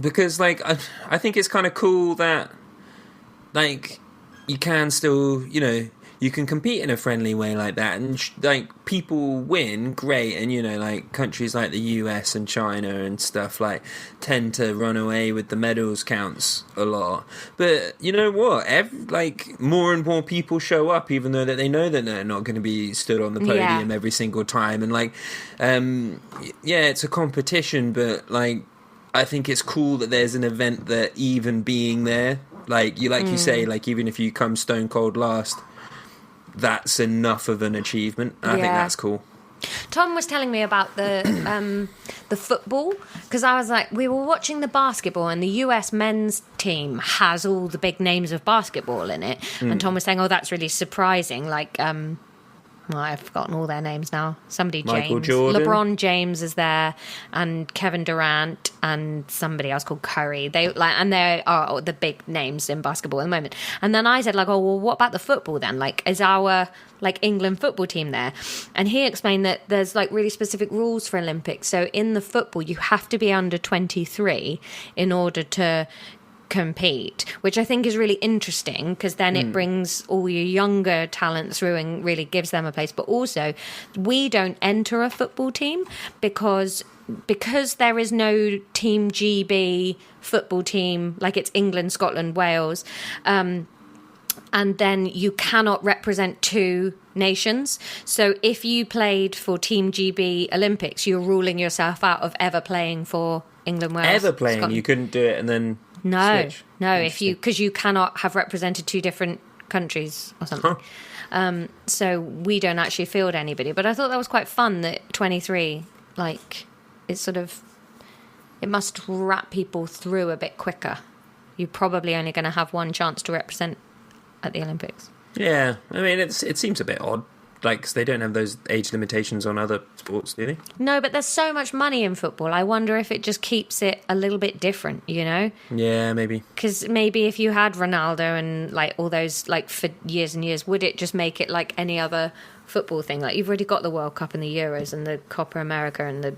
Because like I think it's kind of cool that like you can still, you know, you can compete in a friendly way like that, and like people win, great, and you know, like countries like the US and China and stuff like tend to run away with the medals counts a lot. But you know what? Like more and more people show up, even though that they know that they're not going to be stood on the podium every single time, and like, yeah, it's a competition, but like I think it's cool that there's an event that even being there, like you say, like even if you come stone cold last, that's enough of an achievement. I think that's cool. Tom was telling me about the football, because I was like, we were watching the basketball, and the US men's team has all the big names of basketball in it, and Tom was saying, oh, that's really surprising, like well, I've forgotten all their names now. Somebody, Michael James. Jordan. LeBron James is there, and Kevin Durant, and somebody else called Curry. They are the big names in basketball at the moment. And then I said, like, oh, well, what about the football then? Like, is our like England football team there? And he explained that there's like really specific rules for Olympics. So in the football, you have to be under 23 in order to compete, which I think is really interesting, because then it brings all your younger talent through and really gives them a place. But also, we don't enter a football team because there is no Team GB football team, like it's England, Scotland, Wales, and then you cannot represent two nations. So if you played for Team GB Olympics, you're ruling yourself out of ever playing for England, Wales, Ever playing? Scotland. You couldn't do it and then switch. if you, because you cannot have represented two different countries or something. So we don't actually field anybody. But I thought that was quite fun that 23, like, it's sort of, it must wrap people through a bit quicker. You're probably only going to have one chance to represent at the Olympics. Yeah, I mean, it seems a bit odd. Like, 'cause they don't have those age limitations on other sports, do they? No, but there's so much money in football. I wonder if it just keeps it a little bit different, you know? Yeah, maybe. Because maybe if you had Ronaldo and like all those, like for years and years, would it just make it like any other football thing? Like, you've already got the World Cup and the Euros and the Copa America and the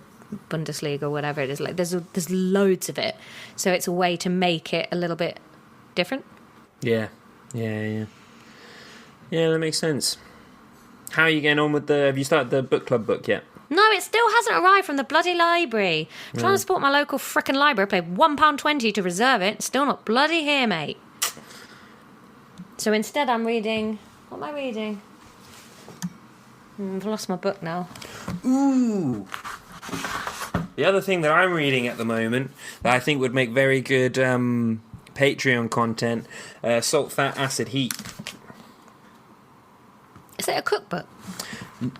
Bundesliga or whatever it is. Like, there's loads of it, so it's a way to make it a little bit different. Yeah, that makes sense. How are you getting on with have you started the book club book yet? No, it still hasn't arrived from the bloody library. I'm trying to support my local frickin' library. I paid £1.20 to reserve it. Still not bloody here, mate. So instead I'm reading... What am I reading? I've lost my book now. Ooh! The other thing that I'm reading at the moment that I think would make very good Patreon content, Salt, Fat, Acid, Heat. Is it a cookbook?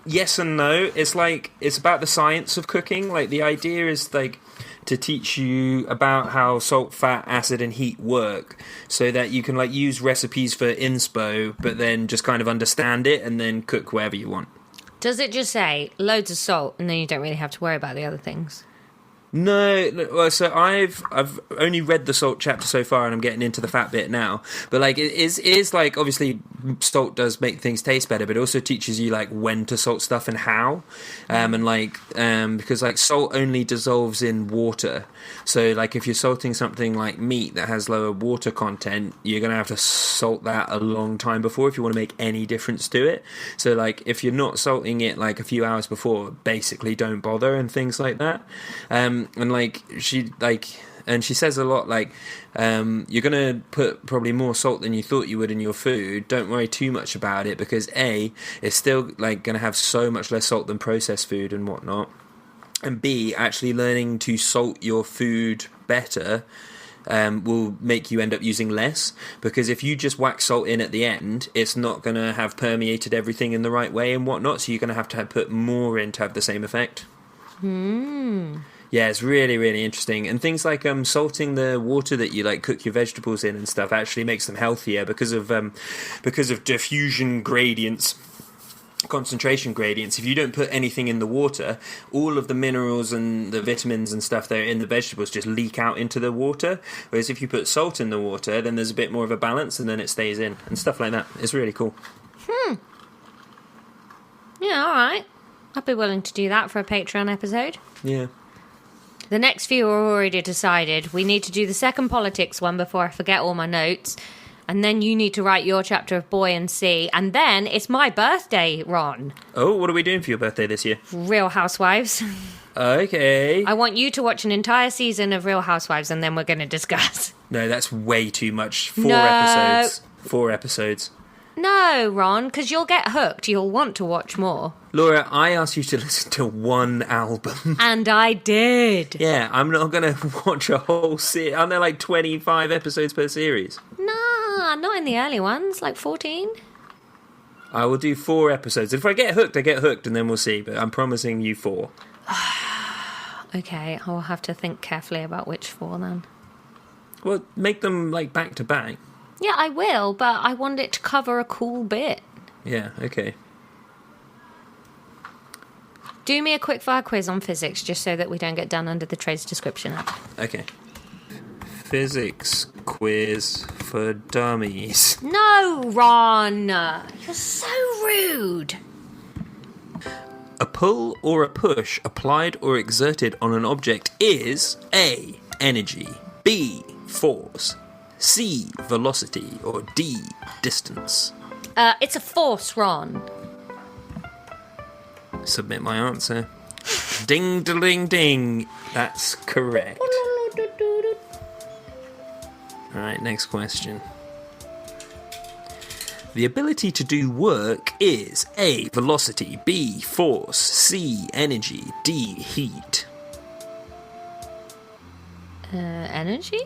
Yes and no. It's like, it's about the science of cooking. Like, the idea is like to teach you about how salt, fat, acid and heat work, so that you can like use recipes for inspo, but then just kind of understand it and then cook wherever you want. Does it just say loads of salt and then you don't really have to worry about the other things? No, well, so I've only read the salt chapter so far, and I'm getting into the fat bit now. But like, it is like, obviously salt does make things taste better, but it also teaches you like when to salt stuff and how, and like because like salt only dissolves in water. So like, if you're salting something like meat that has lower water content, you're gonna have to salt that a long time before if you want to make any difference to it. So like, if you're not salting it like a few hours before, basically don't bother and things like that. And like, she says a lot like, you're gonna put probably more salt than you thought you would in your food. Don't worry too much about it, because it's still like gonna have so much less salt than processed food and whatnot. And B, actually learning to salt your food better will make you end up using less, because if you just whack salt in at the end, it's not going to have permeated everything in the right way and whatnot, so you're going to have put more in to have the same effect. Yeah, it's really, really interesting. And things like salting the water that you like cook your vegetables in and stuff actually makes them healthier because of diffusion gradients, concentration gradients. If you don't put anything in the water, all of the minerals and the vitamins and stuff that are in the vegetables just leak out into the water, whereas if you put salt in the water, then there's a bit more of a balance and then it stays in and stuff like that. It's really cool. Yeah, all right, I'd be willing to do that for a Patreon episode. Yeah. The next few are already decided. We need to do the second politics one before I forget all my notes. And then you need to write your chapter of buoyancy. And then it's my birthday, Ron. Oh, what are we doing for your birthday this year? Real Housewives. Okay. I want you to watch an entire season of Real Housewives and then we're going to discuss. No, that's way too much. 4 No. episodes. 4 episodes. No, Ron, because you'll get hooked. You'll want to watch more. Laura, I asked you to listen to one album. And I did. Yeah, I'm not going to watch a whole series. Aren't there like 25 episodes per series? Nah, not in the early ones, like 14. I will do 4 episodes. If I get hooked, I get hooked, and then we'll see. But I'm promising you 4. Okay, I'll have to think carefully about which 4 then. Well, make them like back to back. Yeah, I will, but I want it to cover a cool bit. Yeah, okay. Do me a quickfire quiz on physics, just so that we don't get done under the trades description. Okay. Physics quiz for dummies. No, Ron! You're so rude! A pull or a push applied or exerted on an object is A. Energy, B. Force, C. Velocity, or D. Distance. It's a force, Ron. Submit my answer. Ding, ding, ding. That's correct. Alright, next question. The ability to do work is A. Velocity, B. Force, C. Energy, D. Heat. Energy?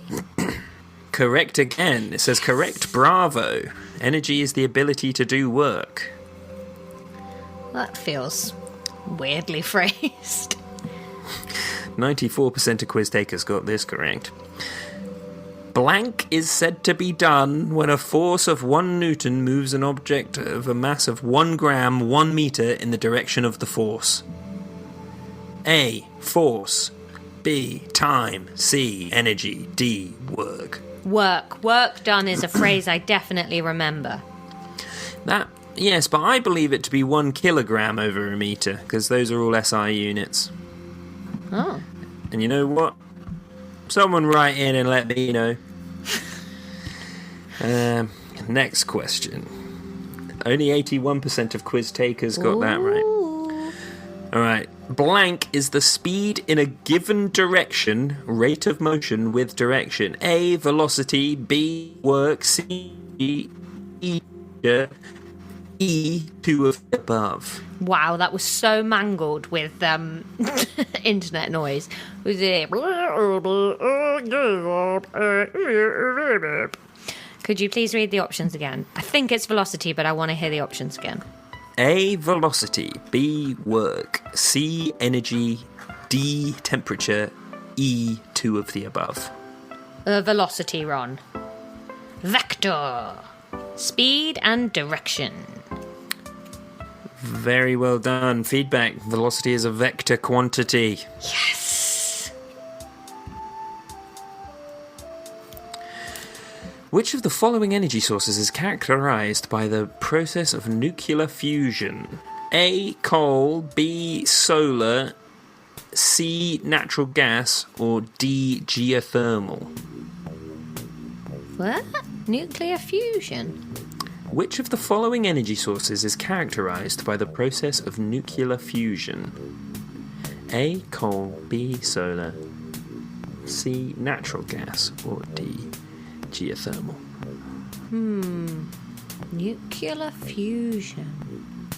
Correct again. It says correct, bravo. Energy is the ability to do work. That feels weirdly phrased. 94% of quiz takers got this correct. Blank is said to be done when a force of 1 Newton moves an object of a mass of 1 gram 1 meter in the direction of the force. A. Force. B. Time. C. Energy. D. Work. Work. Work done is a phrase I definitely remember. That, yes, but I believe it to be 1 kilogram over a meter, because those are all SI units. Oh. And you know what? Someone write in and let me know. Next question. Only 81% of quiz takers got that right. Alright. Blank is the speed in a given direction, rate of motion with direction. A. Velocity. B. Work. C. E. E. 2 of the above. Wow, that was so mangled with internet noise. Was it? Could you please read the options again? I think it's velocity, but I want to hear the options again. A. Velocity. B. Work. C. Energy. D. Temperature. E. 2 of the above. Velocity, Ron. Vector. Speed and direction. Very well done. Feedback. Velocity is a vector quantity. Yes. Which of the following energy sources is characterized by the process of nuclear fusion? A. Coal. B. Solar. C. Natural gas. Or D. Geothermal. What? Nuclear fusion? Which of the following energy sources is characterized by the process of nuclear fusion? A. Coal. B. Solar. C. Natural gas. Or D. Geothermal. Nuclear fusion.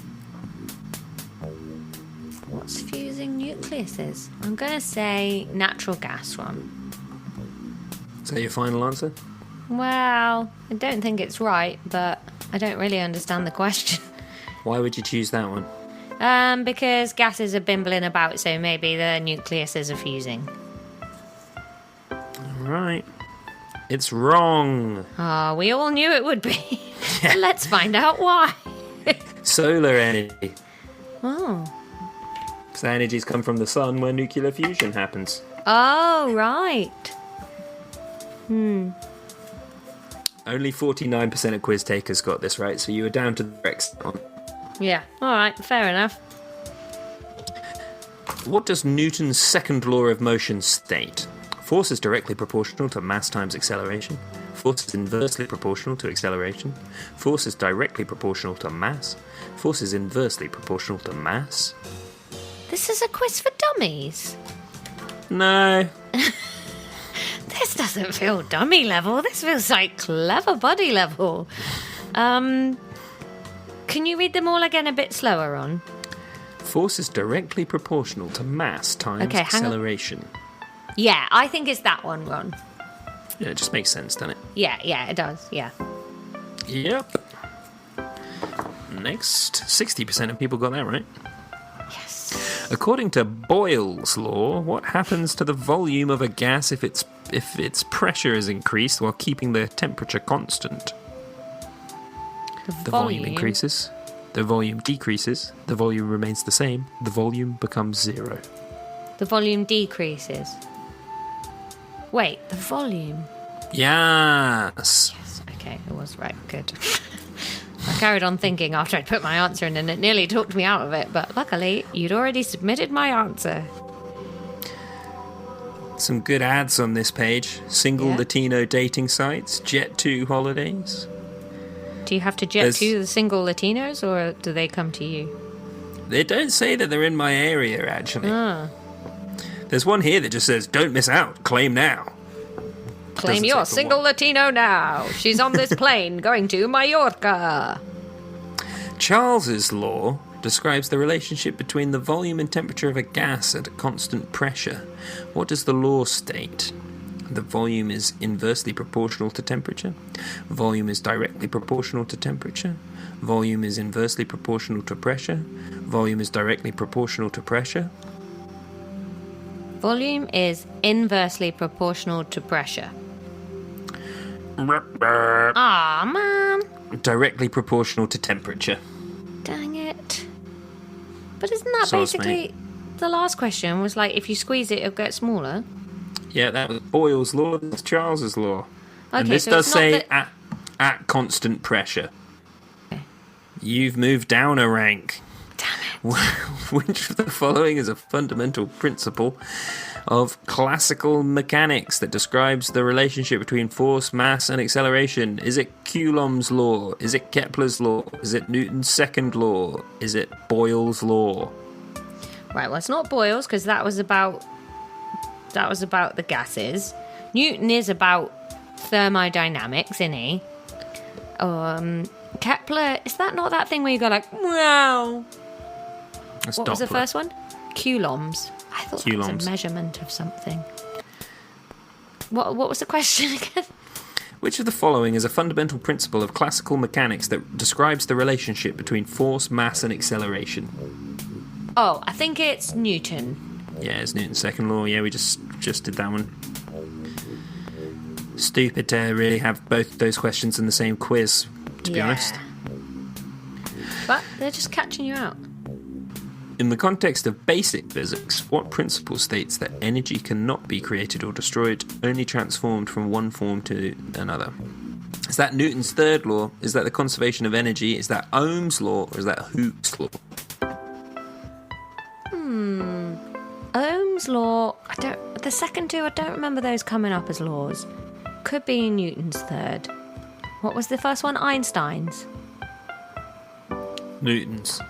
What's fusing nucleuses? I'm going to say natural gas one. Is that your final answer? Well, I don't think it's right, but I don't really understand the question. Why would you choose that one? Because gases are bimbling about, so maybe the nucleuses are fusing. Right. It's wrong. Oh, we all knew it would be. Let's find out why. Solar energy. Oh. So energies come from the sun where nuclear fusion happens. Oh, right. Only 49% of quiz takers got this right, so you were down to the next one. Yeah, all right, fair enough. What does Newton's second law of motion state? Force is directly proportional to mass times acceleration. Force is inversely proportional to acceleration. Force is directly proportional to mass. Force is inversely proportional to mass. This is a quiz for dummies. No. This doesn't feel dummy level. This feels like clever buddy level. Can you read them all again a bit slower, Ron? Force is directly proportional to mass times acceleration. Yeah, I think it's that one, Ron. Yeah, it just makes sense, doesn't it? Yeah, it does, yeah. Yep. Next, 60% of people got that right. Yes. According to Boyle's law, what happens to the volume of a gas if its pressure is increased while keeping the temperature constant? The volume increases, the volume decreases, the volume remains the same, the volume becomes zero. The volume decreases. Wait, the volume? Yes. Yes, okay, it was right, good. I carried on thinking after I'd put my answer in and it nearly talked me out of it, but luckily you'd already submitted my answer. Some good ads on this page. Single Latino dating sites, Jet2 holidays. Do you have to jet to the single Latinos or do they come to you? They don't say that they're in my area, actually. Ah. There's one here that just says, don't miss out, claim now. Claim your single Latino now. She's on this plane going to Mallorca. Charles's law describes the relationship between the volume and temperature of a gas at a constant pressure. What does the law state? The volume is inversely proportional to temperature. Volume is directly proportional to temperature. Volume is inversely proportional to pressure. Volume is directly proportional to pressure. Volume is inversely proportional to pressure. Aw, man. Directly proportional to temperature. Dang it. But isn't that Sauce, basically... The last question was like, if you squeeze it, it'll get smaller. Yeah, that was Boyle's law. That's Charles's law. Okay, and this so does it's not say that... at constant pressure. Okay. You've moved down a rank. Damn it. Which of the following is a fundamental principle of classical mechanics that describes the relationship between force, mass, and acceleration? Is it Coulomb's law? Is it Kepler's law? Is it Newton's second law? Is it Boyle's law? Right, well, it's not Boyle's because that was about the gases. Newton is about thermodynamics, isn't he? Kepler, is that not that thing where you go like, wow? That's What was the first one? Coulomb's. I thought that was a measurement of something. What was the question again? Which of the following is a fundamental principle of classical mechanics that describes the relationship between force, mass, and acceleration? Oh, I think it's Newton. Yeah, it's Newton's second law. Yeah, we just did that one. Stupid to really have both those questions in the same quiz, to be honest. But they're just catching you out. In the context of basic physics, what principle states that energy cannot be created or destroyed, only transformed from one form to another? Is that Newton's third law? Is that the conservation of energy? Is that Ohm's law? Or is that Hooke's law? Ohm's law, the second two, I don't remember those coming up as laws. Could be Newton's third. What was the first one? Einstein's. Newton's.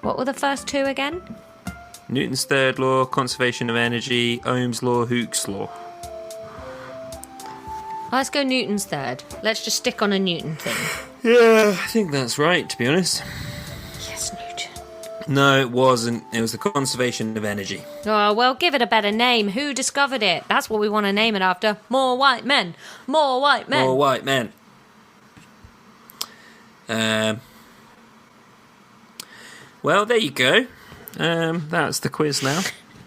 What were the first two again? Newton's third law, conservation of energy, Ohm's law, Hooke's law. Let's go Newton's third. Let's just stick on a Newton thing. Yeah, I think that's right, to be honest. Yes, Newton. No, it wasn't. It was the conservation of energy. Oh, well, give it a better name. Who discovered it? That's what we want to name it after. More white men. More white men. More white men. Well, there you go. That's the quiz now.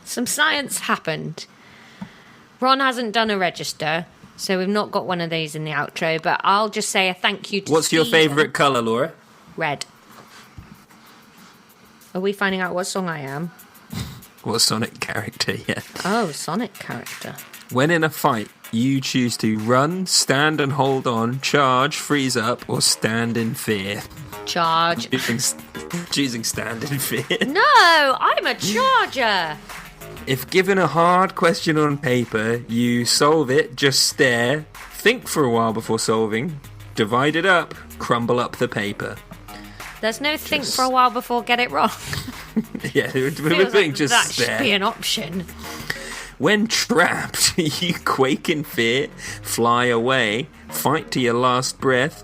Some science happened. Ron hasn't done a register, so we've not got one of these in the outro, but I'll just say a thank you to What's your Stephen. favourite colour, Laura? Red. Are we finding out what song I am? What Sonic character, yeah. Oh, Sonic character. When in a fight, you choose to run, stand and hold on, charge, freeze up, or stand in fear. Charge. Choosing stand in fear. No, I'm a charger. If given a hard question on paper, you solve it, just stare, think for a while before solving, divide it up, crumble up the paper. There's no think for a while before get it wrong. Yeah, we're Feels doing like just that stare. should be an option. When trapped, you quake in fear, fly away, fight to your last breath,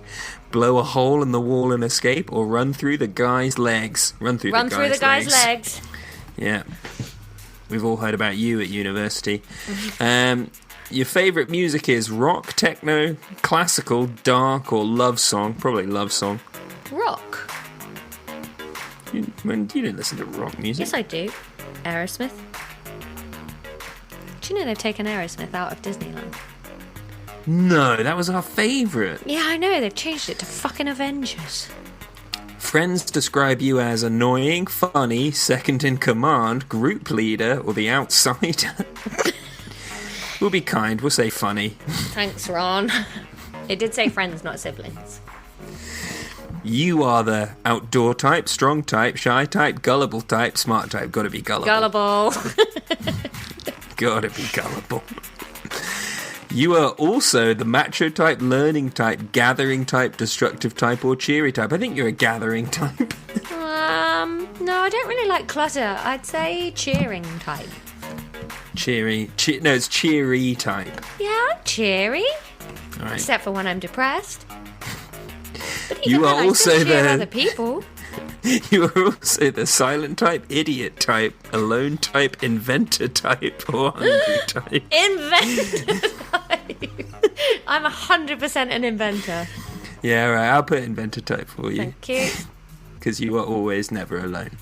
blow a hole in the wall and escape, or run through the guy's legs. Run through the guy's legs. Yeah. We've all heard about you at university. Your favourite music is rock, techno, classical, dark, or love song? Probably love song. Rock. You didn't listen to rock music. Yes, I do. Aerosmith. Do you know they've taken Aerosmith out of Disneyland? No, that was our favourite. Yeah, I know. They've changed it to fucking Avengers. Friends describe you as annoying, funny, second in command, group leader, or the outsider. We'll be kind, we'll say funny. Thanks, Ron. It did say friends, not siblings. You are the outdoor type, strong type, shy type, gullible type, smart type. Gotta be gullible. Gullible. Gotta be gullible. You are also the macho type, learning type, gathering type, destructive type, or cheery type. I think you're a gathering type. No, I don't really like clutter. I'd say cheering type. No, it's cheery type. Yeah, I'm cheery. All right. Except for when I'm depressed. But You even are then, I also still cheer the- other people. You are also the silent type, idiot type, alone type, inventor type, or hungry type. Inventor type. I'm 100% an inventor. Yeah, right. I'll put inventor type for you. Thank you. Because you are always never alone.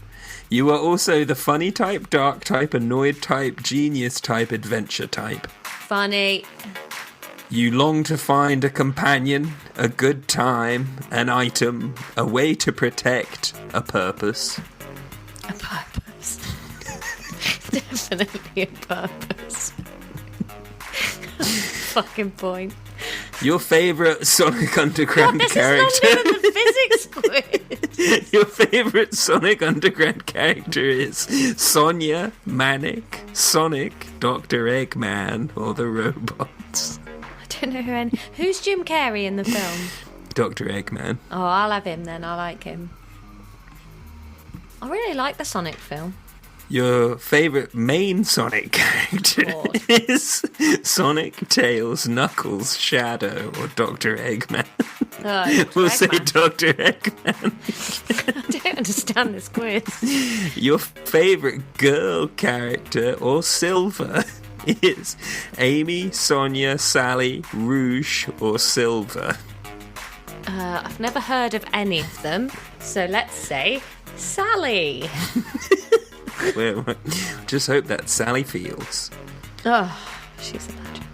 You are also the funny type, dark type, annoyed type, genius type, adventure type. Funny. You long to find a companion, a good time, an item, a way to protect, a purpose. A purpose. Definitely a purpose. Fucking point. Your favourite Sonic Underground This character. is not even the physics quiz. Your favourite Sonic Underground character is Sonia, Manic, Sonic, Dr. Eggman, or the robots. I don't know who's Jim Carrey in the film. Dr. Eggman. Oh, I'll have him then. I like him. I really like the Sonic film. Your favourite main Sonic character God. is Sonic, Tails, Knuckles, Shadow, or Dr. Eggman. We'll say Dr. Eggman. I don't understand this quiz. Your favourite girl character or Silver is Amy, Sonia, Sally, Rouge, or Silver. I've never heard of any of them, so let's say Sally. Well, just hope that's Sally Fields. Oh, she's a legend.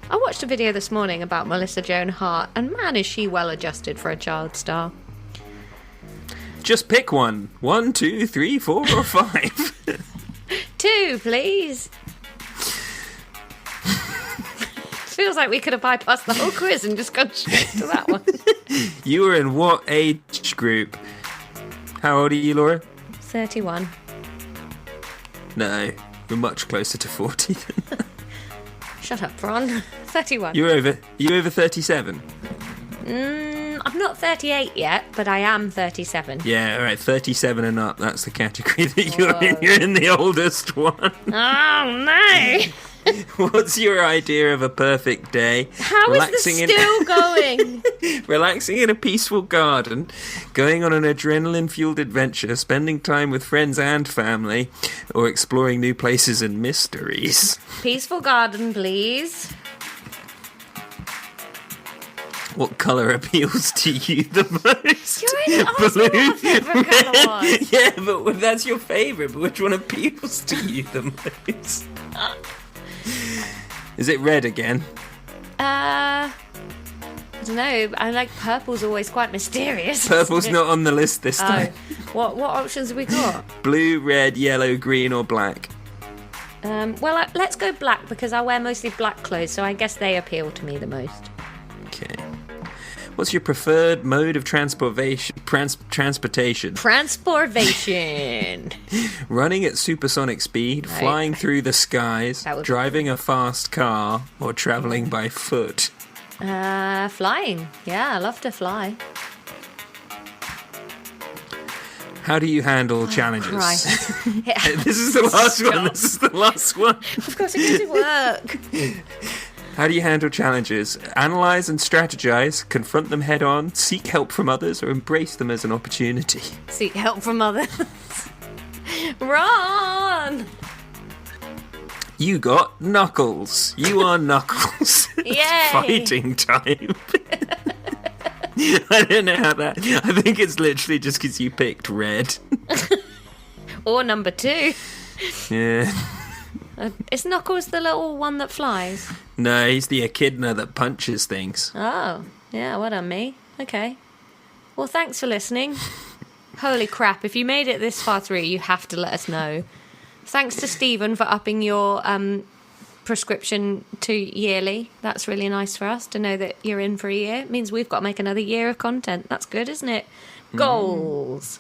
I watched a video this morning about Melissa Joan Hart, and man, is she well adjusted for a child star. Just pick one. 1, 2, 3, 4, or 5. 2, please. Feels like we could have bypassed the whole quiz and just gone straight to that one. You were in what age group? How old are you, Laura? 31. No, you're much closer to 40 than that. Shut up, Ron. 31. You over 37? I'm not 38 yet, but I am 37. Yeah, alright, 37 and up. That's the category that you're Whoa. in. You're in the oldest one. Oh, no! What's your idea of a perfect day? How is this still going? Relaxing in a peaceful garden, going on an adrenaline-fueled adventure, spending time with friends and family, or exploring new places and mysteries. Peaceful garden, please. What colour appeals to you the most? You already asked me what my favourite colour was. Yeah, but that's your favourite, but which one appeals to you the most? Is it red again? I don't know. I like purple's always quite mysterious. Purple's not on the list this time. What options have we got? Blue, red, yellow, green or black? Well, let's go black because I wear mostly black clothes, so I guess they appeal to me the most. Okay. What's your preferred mode of transportation? Transportation. Running at supersonic speed, flying through the skies, driving a fast car, or travelling by foot? Flying. Yeah, I love to fly. How do you handle challenges? This is the last one. Of course, it goes to work. How do you handle challenges? Analyse and strategize, confront them head on, seek help from others, or embrace them as an opportunity? Seek help from others. Run! You got Knuckles. You are Knuckles. Yay! Fighting time. I don't know how that... I think it's literally just because you picked red. Or number 2. Yeah. Is Knuckles the little one that flies? No, he's the echidna that punches things. Oh, yeah, well done, me. Okay. Well, thanks for listening. Holy crap, if you made it this far through, you have to let us know. Thanks to Stephen for upping your prescription to yearly. That's really nice for us to know that you're in for a year. It means we've got to make another year of content. That's good, isn't it? Goals.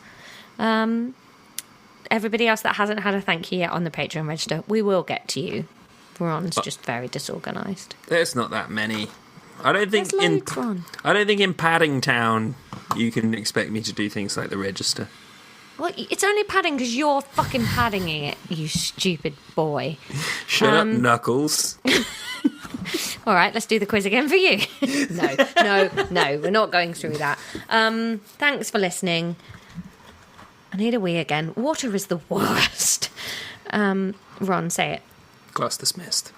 Everybody else that hasn't had a thank you yet on the Patreon register, we will get to you. Ron's just very disorganised. There's not that many. I don't think in Paddingtown you can expect me to do things like the register. Well, it's only padding because you're fucking padding it, you stupid boy. Shut up, Knuckles. All right, let's do the quiz again for you. No, we're not going through that. Thanks for listening. I need a wee again. Water is the worst. Ron, say it. Class dismissed.